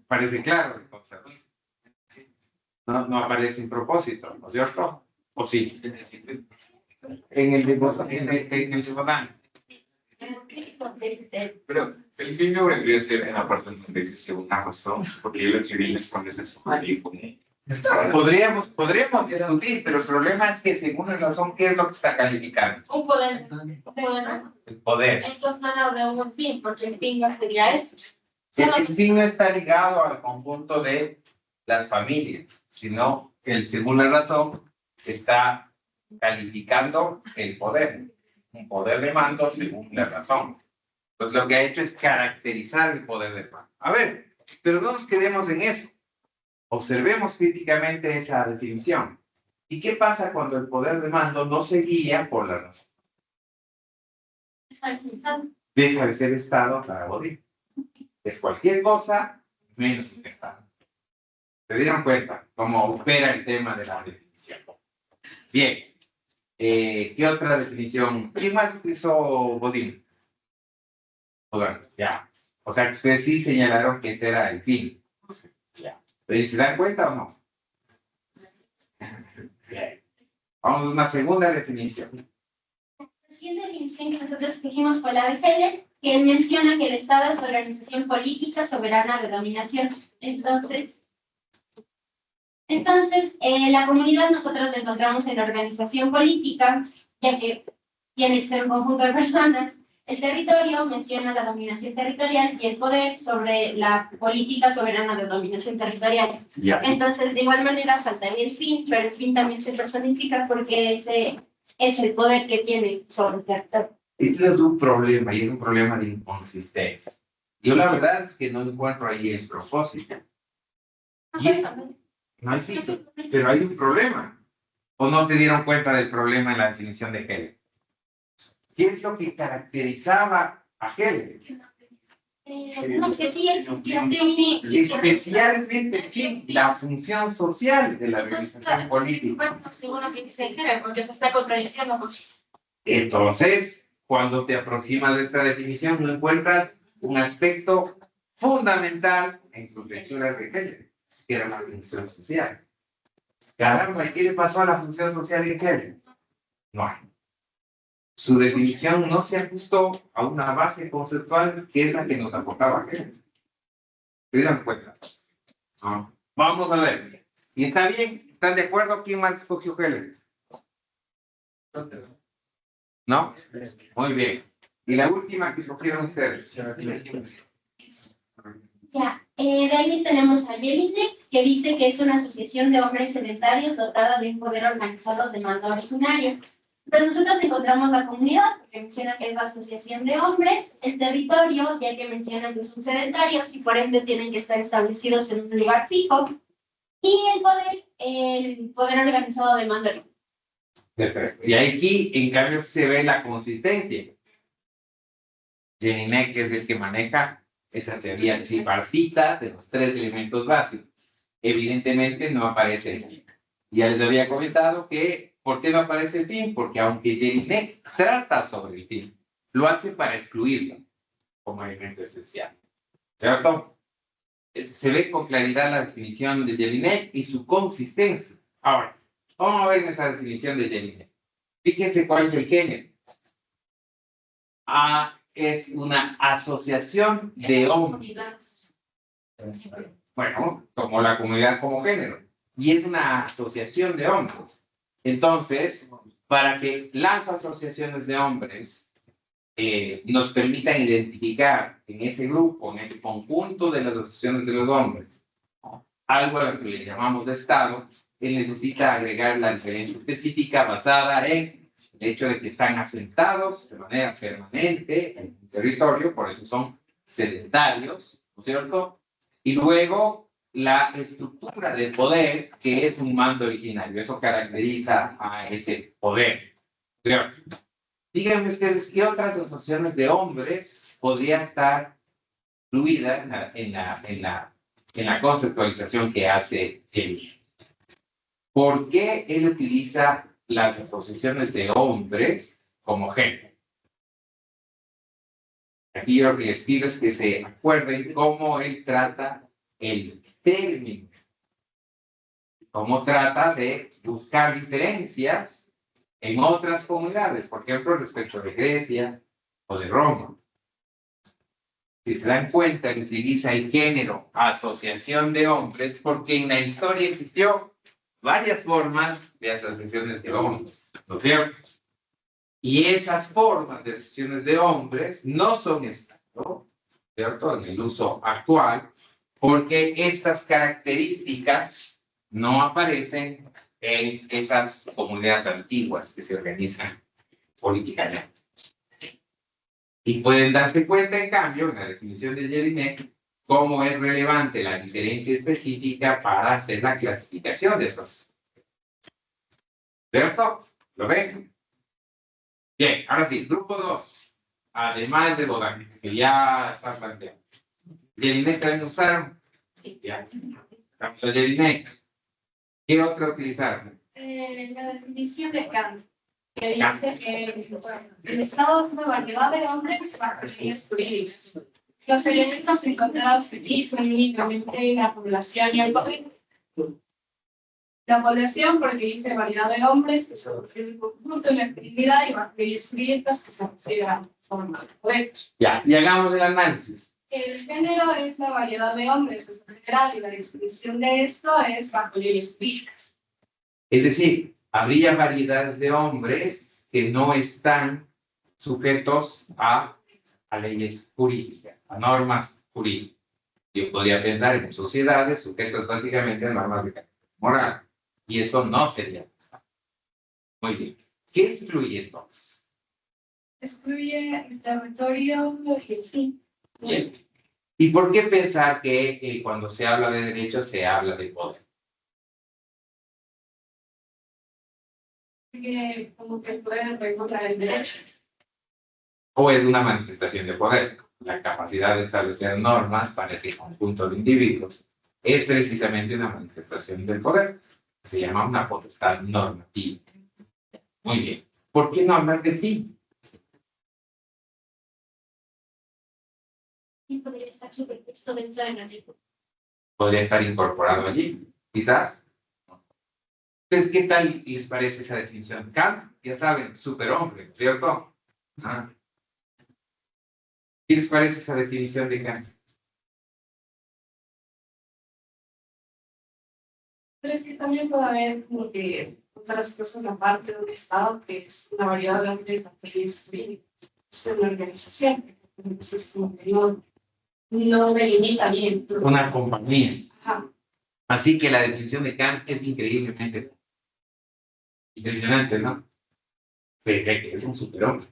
Parece claro, entonces. No aparece un propósito, ¿no es cierto? ¿O sí? En el de Bodán. Pero el fin no vendría a ser en la parte donde dice segunda razón, porque yo lo escribí con ese sumario común. Podríamos discutir, pero el problema es que según la razón, ¿qué es lo que está calificando? Un poder. El poder. Entonces no habla de un fin, porque el fin no sería esto. El fin no está ligado al conjunto de las familias, sino el según la razón está calificando el poder, un poder de mando según la razón. Entonces lo que ha hecho es caracterizar el poder de mando. A ver, pero no nos quedemos en eso. Observemos críticamente esa definición. ¿Y qué pasa cuando el poder de mando no se guía por la razón? Deja de ser Estado para Bodino. Es cualquier cosa menos un Estado. ¿Se dieron cuenta cómo opera el tema de la definición? Bien. ¿Qué otra definición? ¿Quién más hizo Bodino? Bodino, ya. O sea que ustedes sí señalaron que ese era el fin. Ya. ¿Pero se dan cuenta o no? Bien. Vamos a una segunda definición. La siguiente definición que nosotros escogimos fue la de Heller, que él menciona que el Estado es la organización política soberana de dominación. Entonces, la comunidad nosotros la encontramos en la organización política, ya que tiene que ser un conjunto de personas. El territorio menciona la dominación territorial y el poder sobre la política soberana de dominación territorial. Ya. Entonces, de igual manera, faltaría el fin, pero el fin también se personifica porque es el poder que tiene sobre el territorio. Este es un problema y es un problema de inconsistencia. Yo la verdad es que no encuentro ahí el propósito. Y es- no existe, pero hay un problema. ¿O no se dieron cuenta del problema en la definición de Hegel? ¿Qué es lo que caracterizaba a Hegel? No, que sí existía. Especialmente ¿qué? La función social de la organización política. Bueno, seguro que dice Hegel, porque se está contradiciendo. Pues. Entonces, cuando te aproximas de esta definición, no encuentras un aspecto fundamental en sus lecturas de Hegel, que era la función social. Caramba, ¿y qué le pasó a la función social de Hegel? No hay. Su definición no se ajustó a una base conceptual que es la que nos aportaba Hegel. ¿Se dan cuenta? No. Vamos a ver. ¿Y está bien? ¿Están de acuerdo? ¿Quién más escogió Hegel? ¿No? Muy bien. ¿Y la última que escogieron ustedes? Ya, de ahí tenemos a Jelinek, que dice que es una asociación de hombres sedentarios dotada de un poder organizado de mando originario. Entonces nosotros encontramos la comunidad, porque menciona que es la asociación de hombres, el territorio, ya que mencionan que son sedentarios y por ende tienen que estar establecidos en un lugar fijo, y el poder organizado de mando originario. Perfecto. Y aquí, en cambio, se ve la consistencia. Jelinek es el que maneja esa teoría tripartita de los tres elementos básicos. Evidentemente no aparece el fin. Ya les había comentado que, ¿por qué no aparece el fin? Porque aunque Jelinek trata sobre el fin, lo hace para excluirlo como elemento esencial. ¿Cierto? Se ve con claridad la definición de Jelinek y su consistencia. Ahora, vamos a ver esa definición de Jelinek. Fíjense cuál es el género. A es una asociación de hombres. Bueno, como la comunidad como género. Y es una asociación de hombres. Entonces, para que las asociaciones de hombres nos permitan identificar en ese grupo, en ese conjunto de las asociaciones de los hombres, algo a lo que le llamamos Estado, él necesita agregar la diferencia específica basada en el hecho de que están asentados de manera permanente en un territorio, por eso son sedentarios, ¿no es cierto? Y luego la estructura de poder, que es un mando originario, eso caracteriza a ese poder, ¿cierto? Díganme ustedes, ¿qué otras asociaciones de hombres podría estar incluida en la conceptualización que hace él? ¿Por qué él utiliza las asociaciones de hombres como género? Aquí yo lo que les pido es que se acuerden cómo él trata el término, cómo trata de buscar diferencias en otras comunidades, por ejemplo, respecto de Grecia o de Roma. Si se dan cuenta, él utiliza el género asociación de hombres porque en la historia existió varias formas de asociaciones de hombres, ¿no es cierto? Y esas formas de asociaciones de hombres no son Estado, ¿cierto? En el uso actual, porque estas características no aparecen en esas comunidades antiguas que se organizan políticamente. Y pueden darse cuenta, en cambio, en la definición de Jelinek, cómo es relevante la diferencia específica para hacer la clasificación de esas. ¿Cierto? ¿Lo ven? Bien, ahora sí, grupo 2. Además de Baudin, que ya está planteado. Jelinek también usaron. Sí. Ya. Vamos a Jelinek. ¿Qué otra utilizaron? La definición de Kant, que dice que el Estado es una variedad de hombres bajo leyes jurídicas. Los elementos encontrados aquí son únicamente la población y el poder. La población, porque dice variedad de hombres, que se refiere al conjunto de la actividad y bajo leyes jurídicas, que se refiere a la forma de poder. Ya, y hagamos el análisis. El género es la variedad de hombres en general y la definición de esto es bajo leyes jurídicas. Es decir, habría variedades de hombres que no están sujetos a leyes jurídicas, a normas jurídicas. Yo podría pensar en sociedades sujetas básicamente a normas de carácter moral, y eso no sería. Muy bien. ¿Qué excluye entonces? Excluye el territorio y el fin. Bien. ¿Y por qué pensar que cuando se habla de derechos se habla de poder? Porque como que pueden regular el derecho. ¿O es una manifestación de poder? La capacidad de establecer normas para ese conjunto de individuos es precisamente una manifestación del poder. Se llama una potestad normativa. Muy bien. ¿Por qué no hablar de fin? Y podría estar superpuesto dentro de la ley. Podría estar incorporado allí, quizás. Entonces, ¿qué tal les parece esa definición? Kant, ya saben, superhombre, ¿cierto? Ah. ¿Qué les parece esa definición de Kant? Pero es que también puede haber como que otras cosas aparte del Estado, que es una variedad de organizaciones jurídicas, es una organización. Entonces, como que no delimita bien. Una compañía. Ajá. Así que la definición de Kant es increíblemente impresionante, ¿no? Pese a que es un superhombre.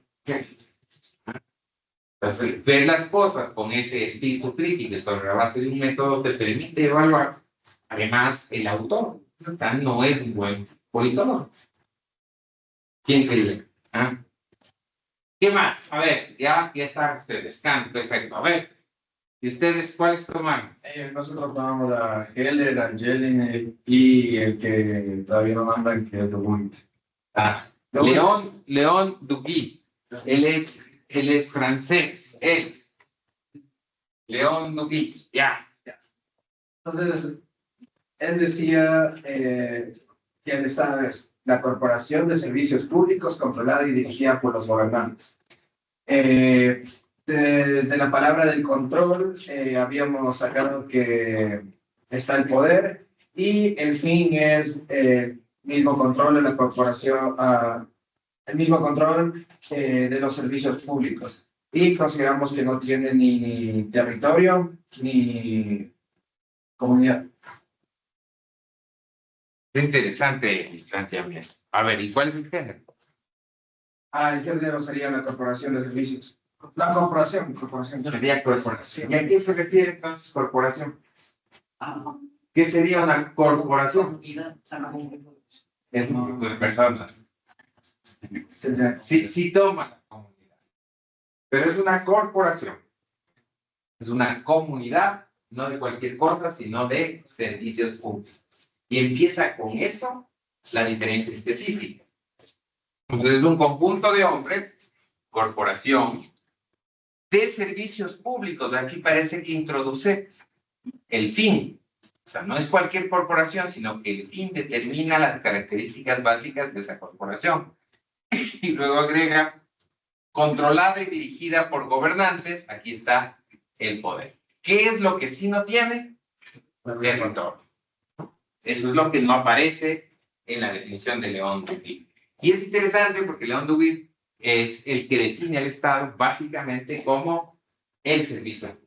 Entonces, ver las cosas con ese espíritu crítico y sobre la base de un método te permite evaluar. Además, el autor Kant no es un buen politólogo. ¿Quién quería? ¿Ah? ¿Qué más? A ver, ya están ustedes. Kant, perfecto. A ver, ¿y ustedes cuáles toman? Nosotros tomamos la Heller, la Jelinek y el que todavía no nombran, que es Dubuit. Ah, León Duguy. Él es francés. León Duguy. Ya. Entonces, él decía que el Estado es la corporación de servicios públicos controlada y dirigida por los gobernantes. Desde la palabra del control habíamos sacado que está el poder y el fin es el mismo control de la corporación, el mismo control de los servicios públicos. Y consideramos que no tiene ni territorio ni comunidad. Es interesante el planteamiento. A ver, ¿y cuál es el género? El género sería la corporación de servicios. La corporación. Sería corporación. ¿Y a qué se refiere entonces corporación? Ah, ¿Qué sería una corporación? comunidad, saca un- Es un grupo de personas. Sí toma la comunidad. Pero es una corporación. Es una comunidad, no de cualquier cosa, sino de servicios públicos. Y empieza con eso la diferencia específica. Entonces es un conjunto de hombres, corporación, de servicios públicos. Aquí parece que introduce el fin. O sea, no es cualquier corporación, sino que el fin determina las características básicas de esa corporación. Y luego agrega, controlada y dirigida por gobernantes, aquí está el poder. ¿Qué es lo que sí no tiene? Territorio. Eso es lo que no aparece en la definición de León Duguid. Y es interesante porque León Duguid es el que define al Estado básicamente como el servicio.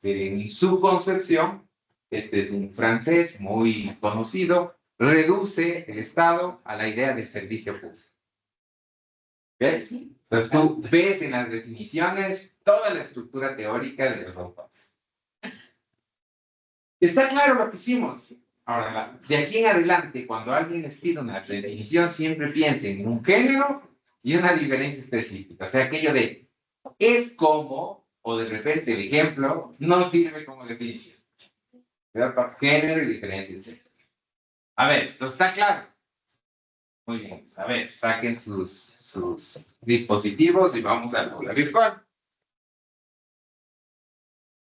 En su concepción, este es un francés muy conocido, reduce el Estado a la idea del servicio público. ¿Ok? Entonces tú ves en las definiciones toda la estructura teórica de los autores. ¿Está claro lo que hicimos? Ahora, de aquí en adelante, cuando alguien les pide una definición, siempre piensen en un género y una diferencia específica. O sea, aquello de es como, o de repente el ejemplo, no sirve como definición. ¿Cierto? Género y diferencia específica. A ver, entonces está claro. Muy bien, a ver, saquen sus dispositivos y vamos al aula virtual.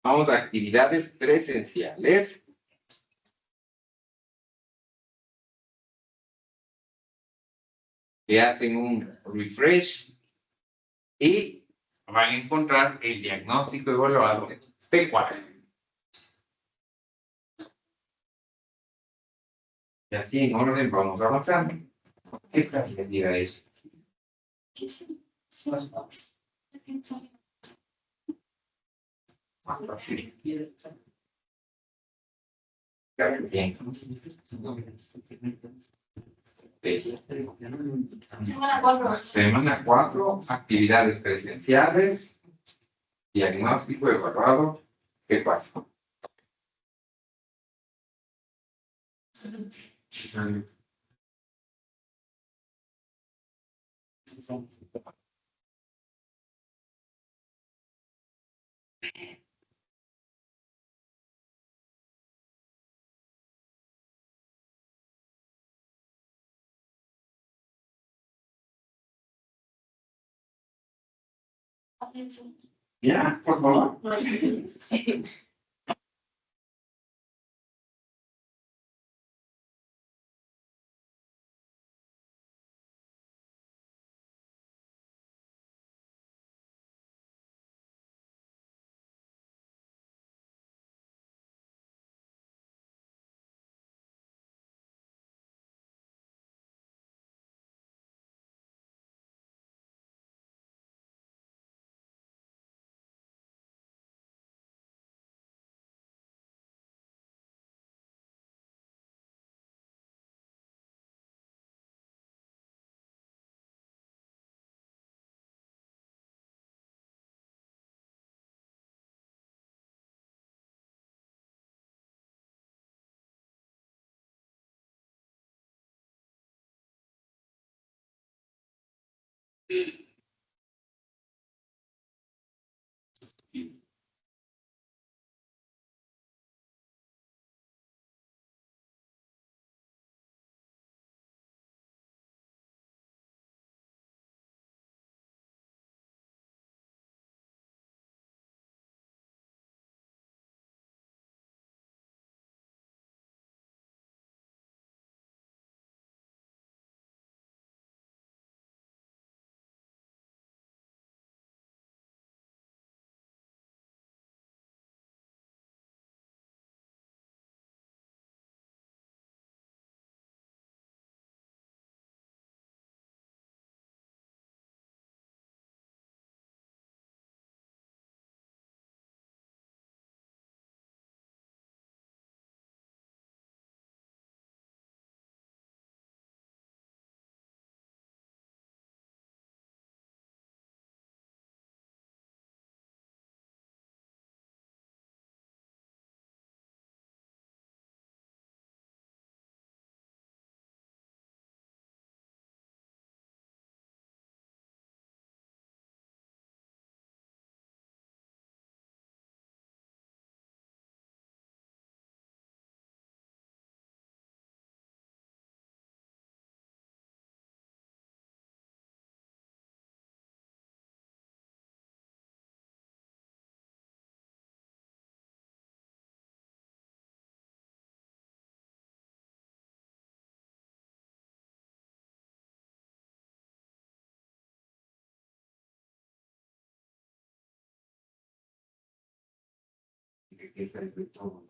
Vamos a actividades presenciales. Que hacen un refresh y van a encontrar el diagnóstico evaluado P4. Y así en orden vamos avanzando. ¿Qué está entendida eso? Bien. Semana 4. Semana 4, actividades presenciales, diagnóstico evaluado, ¿qué falta? Ya, por favor. Sí. Esta es de todo.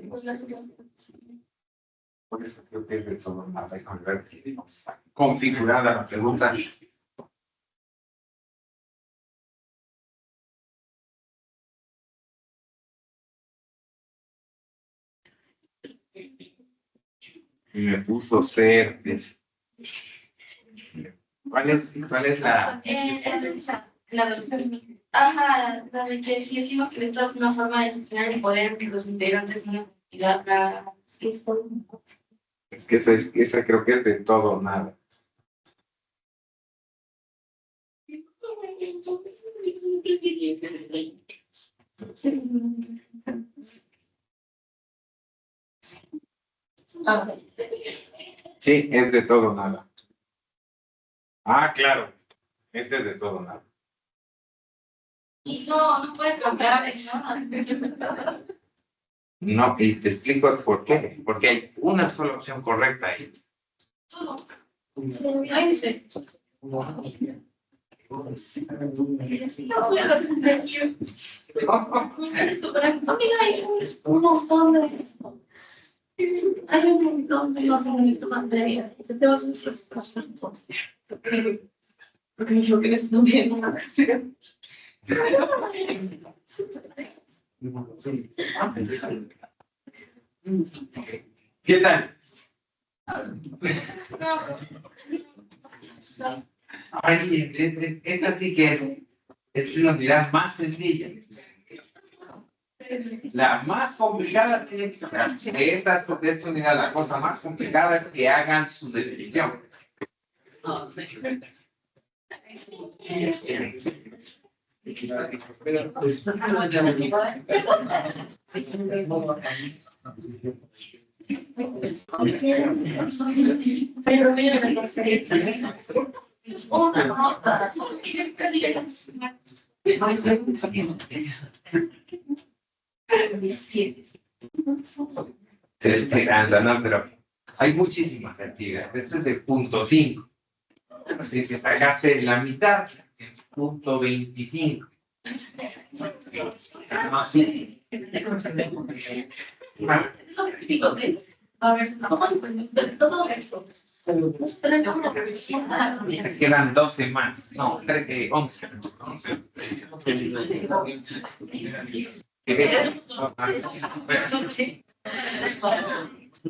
Pues las Por eso creo que es de todo nada. Con ver configurada la pregunta. Y me puso ser. ¿Cuál es la? La versión. Ajá, la de que si decimos que esto es una forma de disciplinar el poder entre los integrantes de una comunidad, Es que esa creo que es de todo o nada. Sí, es de todo o nada. Ah, claro. Este es de todo o nada. Y no puedes cambiar nada. No, y te explico por qué. Porque hay una sola opción correcta ahí. Solo. Ahí dice. Un montón de. Hay un montón de los materias. Tenemos muchas cosas. Porque me dijo que les no bien una canción. ¿Qué tal? Ay, sí, esta sí que es la unidad más sencilla. La más complicada tiene que ser de esta unidad, la cosa más complicada es que hagan su definición. No, sí. Pero mira, me gustaría una nota. Se esperanza, ¿no? Pero hay muchísimas actividades. Esto es del punto 5. Así que sacaste la mitad, el punto 25. No, sí. A ver, todo esto. Me quedan 12 más. No, 13, 11. 11.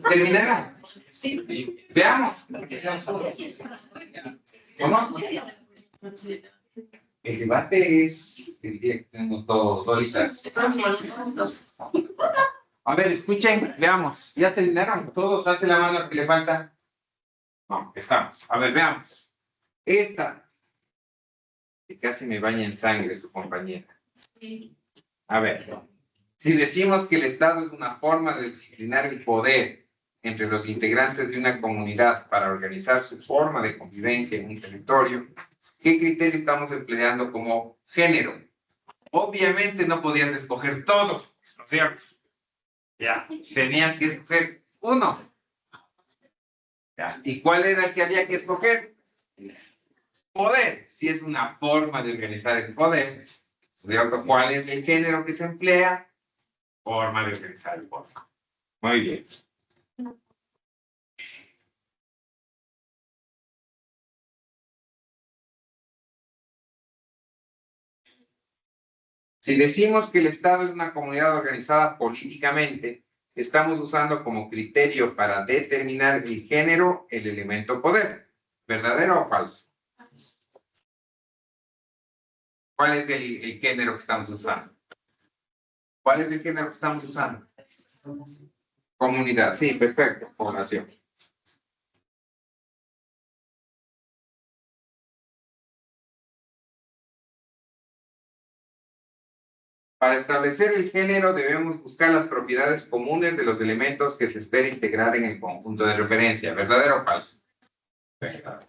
¿Terminaron? Veamos. ¿Cómo? El debate es el día que tenemos dos horitas. A ver, escuchen, veamos. ¿Ya terminaron? ¿Todos hacen la mano que le falta? No, estamos. A ver, veamos. Esta, que casi me baña en sangre su compañera. A ver, si decimos que el Estado es una forma de disciplinar el poder entre los integrantes de una comunidad para organizar su forma de convivencia en un territorio, ¿qué criterio estamos empleando como género? Obviamente no podías escoger todos, ¿no es cierto? Ya, tenías que escoger uno. Ya, ¿y cuál era el que había que escoger? Poder. Si es una forma de organizar el poder, ¿no es cierto? ¿Cuál es el género que se emplea? Forma de organizar el poder. Muy bien. Si decimos que el Estado es una comunidad organizada políticamente, estamos usando como criterio para determinar el género el elemento poder. ¿Verdadero o falso? ¿Cuál es el género que estamos usando? ¿Cuál es el género que estamos usando? Comunidad, sí, perfecto, población. Para establecer el género debemos buscar las propiedades comunes de los elementos que se espera integrar en el conjunto de referencia. ¿Verdadero o falso? Verdadero.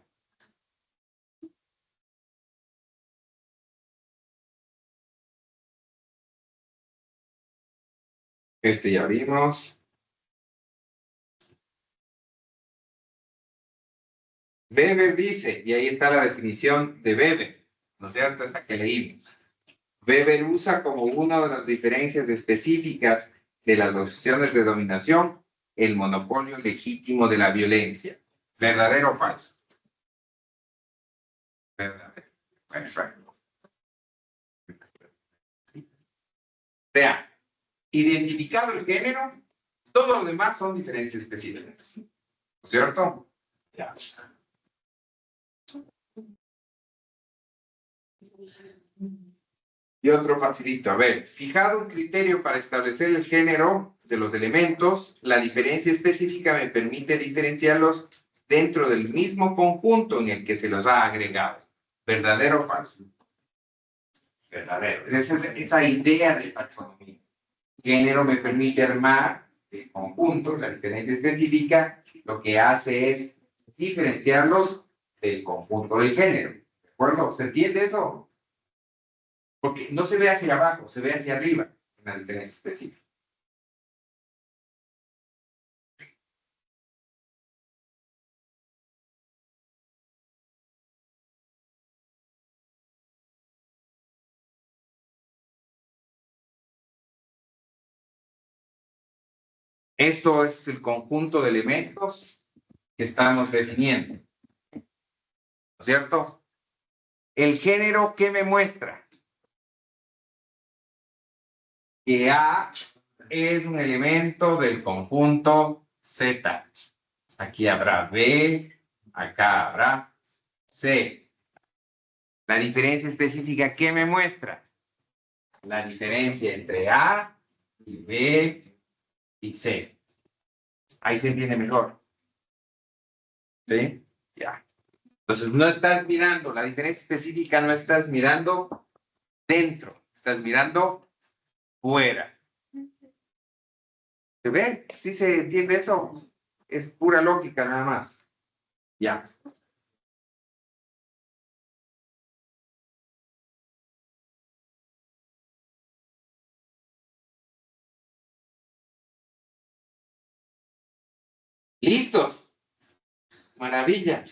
Este ya vimos. Weber dice, y ahí está la definición de Weber, ¿no es cierto? Hasta que leímos. Weber usa como una de las diferencias específicas de las opciones de dominación el monopolio legítimo de la violencia. ¿Verdadero o falso? Verdadero. Perfecto. Vea, identificado el género, todo lo demás son diferencias específicas. ¿No es cierto? Ya. Y otro facilito. A ver, fijado un criterio para establecer el género de los elementos, la diferencia específica me permite diferenciarlos dentro del mismo conjunto en el que se los ha agregado. ¿Verdadero o falso? Verdadero. Esa idea de taxonomía. Género me permite armar el conjunto, la diferencia específica, lo que hace es diferenciarlos del conjunto del género. ¿De acuerdo? ¿Se entiende eso? Porque no se ve hacia abajo, se ve hacia arriba, una diferencia específica. Esto es el conjunto de elementos que estamos definiendo. ¿No es cierto? El género, ¿qué me muestra? Que A es un elemento del conjunto Z. Aquí habrá B, acá habrá C. La diferencia específica, ¿qué me muestra? La diferencia entre A y B y C. Ahí se entiende mejor. ¿Sí? Ya. Entonces, no estás mirando, la diferencia específica no estás mirando dentro, estás mirando fuera. ¿Se ve? ¿Sí se entiende eso? Es pura lógica nada más. Ya. ¿Listos? Maravilla.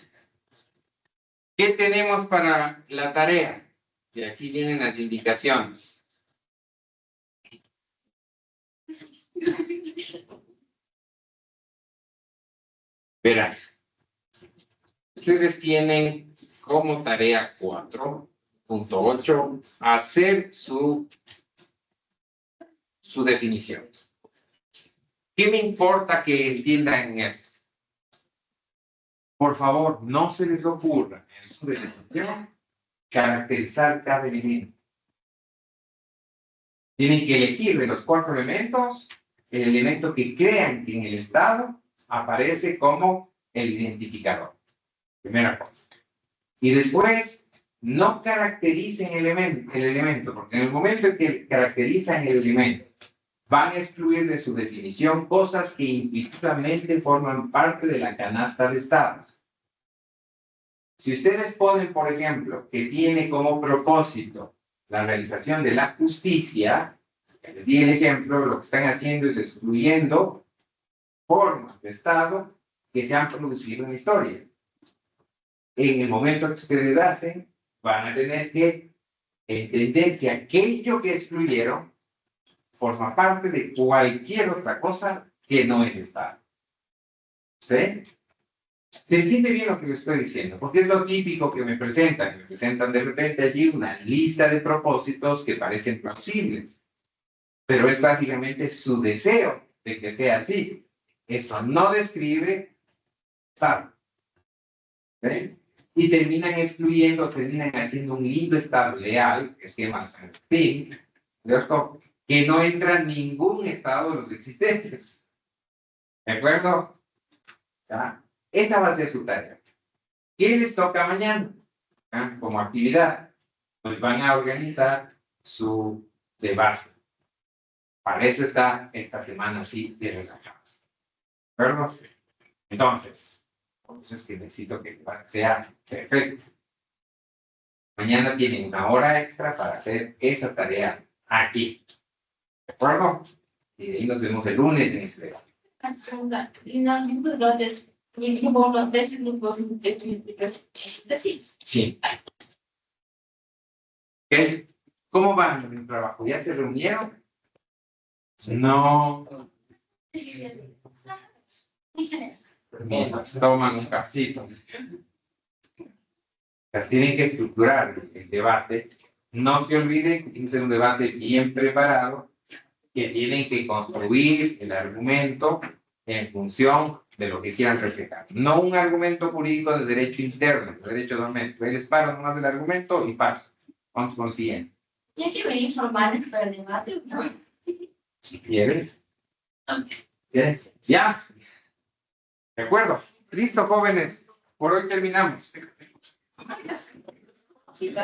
¿Qué tenemos para la tarea? Y aquí vienen las indicaciones. Verán. Ustedes tienen como tarea 4.8 hacer su definición. ¿Qué me importa que entiendan esto? Por favor, no se les ocurra en su definición caracterizar cada elemento. Tienen que elegir de los 4 elementos el elemento que crean que en el estado aparece como el identificador. Primera cosa. Y después, no caractericen el elemento, porque en el momento en que caracterizan el elemento, van a excluir de su definición cosas que intuitivamente forman parte de la canasta de estados. Si ustedes ponen, por ejemplo, que tiene como propósito la realización de la justicia, les di el ejemplo, lo que están haciendo es excluyendo formas de estado que se han producido en la historia. En el momento que ustedes hacen, van a tener que entender que aquello que excluyeron forma parte de cualquier otra cosa que no es estado. ¿Sí? ¿Se entiende bien lo que les estoy diciendo? Porque es lo típico que me presentan. Me presentan de repente allí una lista de propósitos que parecen plausibles. Pero es básicamente su deseo de que sea así. Eso no describe estado. ¿Sí? Y terminan excluyendo, terminan haciendo un lindo estado leal, esquema San Martín, ¿cierto? Que no entra en ningún estado de los existentes. ¿De acuerdo? ¿Ya? Esa va a ser su tarea. ¿Qué les toca mañana? ¿Ya? Como actividad, pues van a organizar su debate. Para eso está esta semana así de relajados. ¿De acuerdo? Entonces, por eso es que necesito que sea perfecto. Mañana tienen una hora extra para hacer esa tarea aquí. ¿De acuerdo? Y de ahí nos vemos el lunes en este debate. Sí. ¿Qué? ¿Cómo van en el trabajo? ¿Ya se reunieron? No. Mientras toman un cafecito. Tienen que estructurar el debate. No se olviden que tiene que ser un debate bien preparado, que tienen que construir el argumento en función de lo que quieran reflejar. No un argumento jurídico de derecho interno, de derecho doméstico. Ahí les paro nomás el argumento y paso. Vamos con el siguiente. Y hay que venir formales para el debate, ¿no? Si quieres. ¿Quieres? Ya. ¿De acuerdo? Listo, jóvenes. Por hoy terminamos. Sí,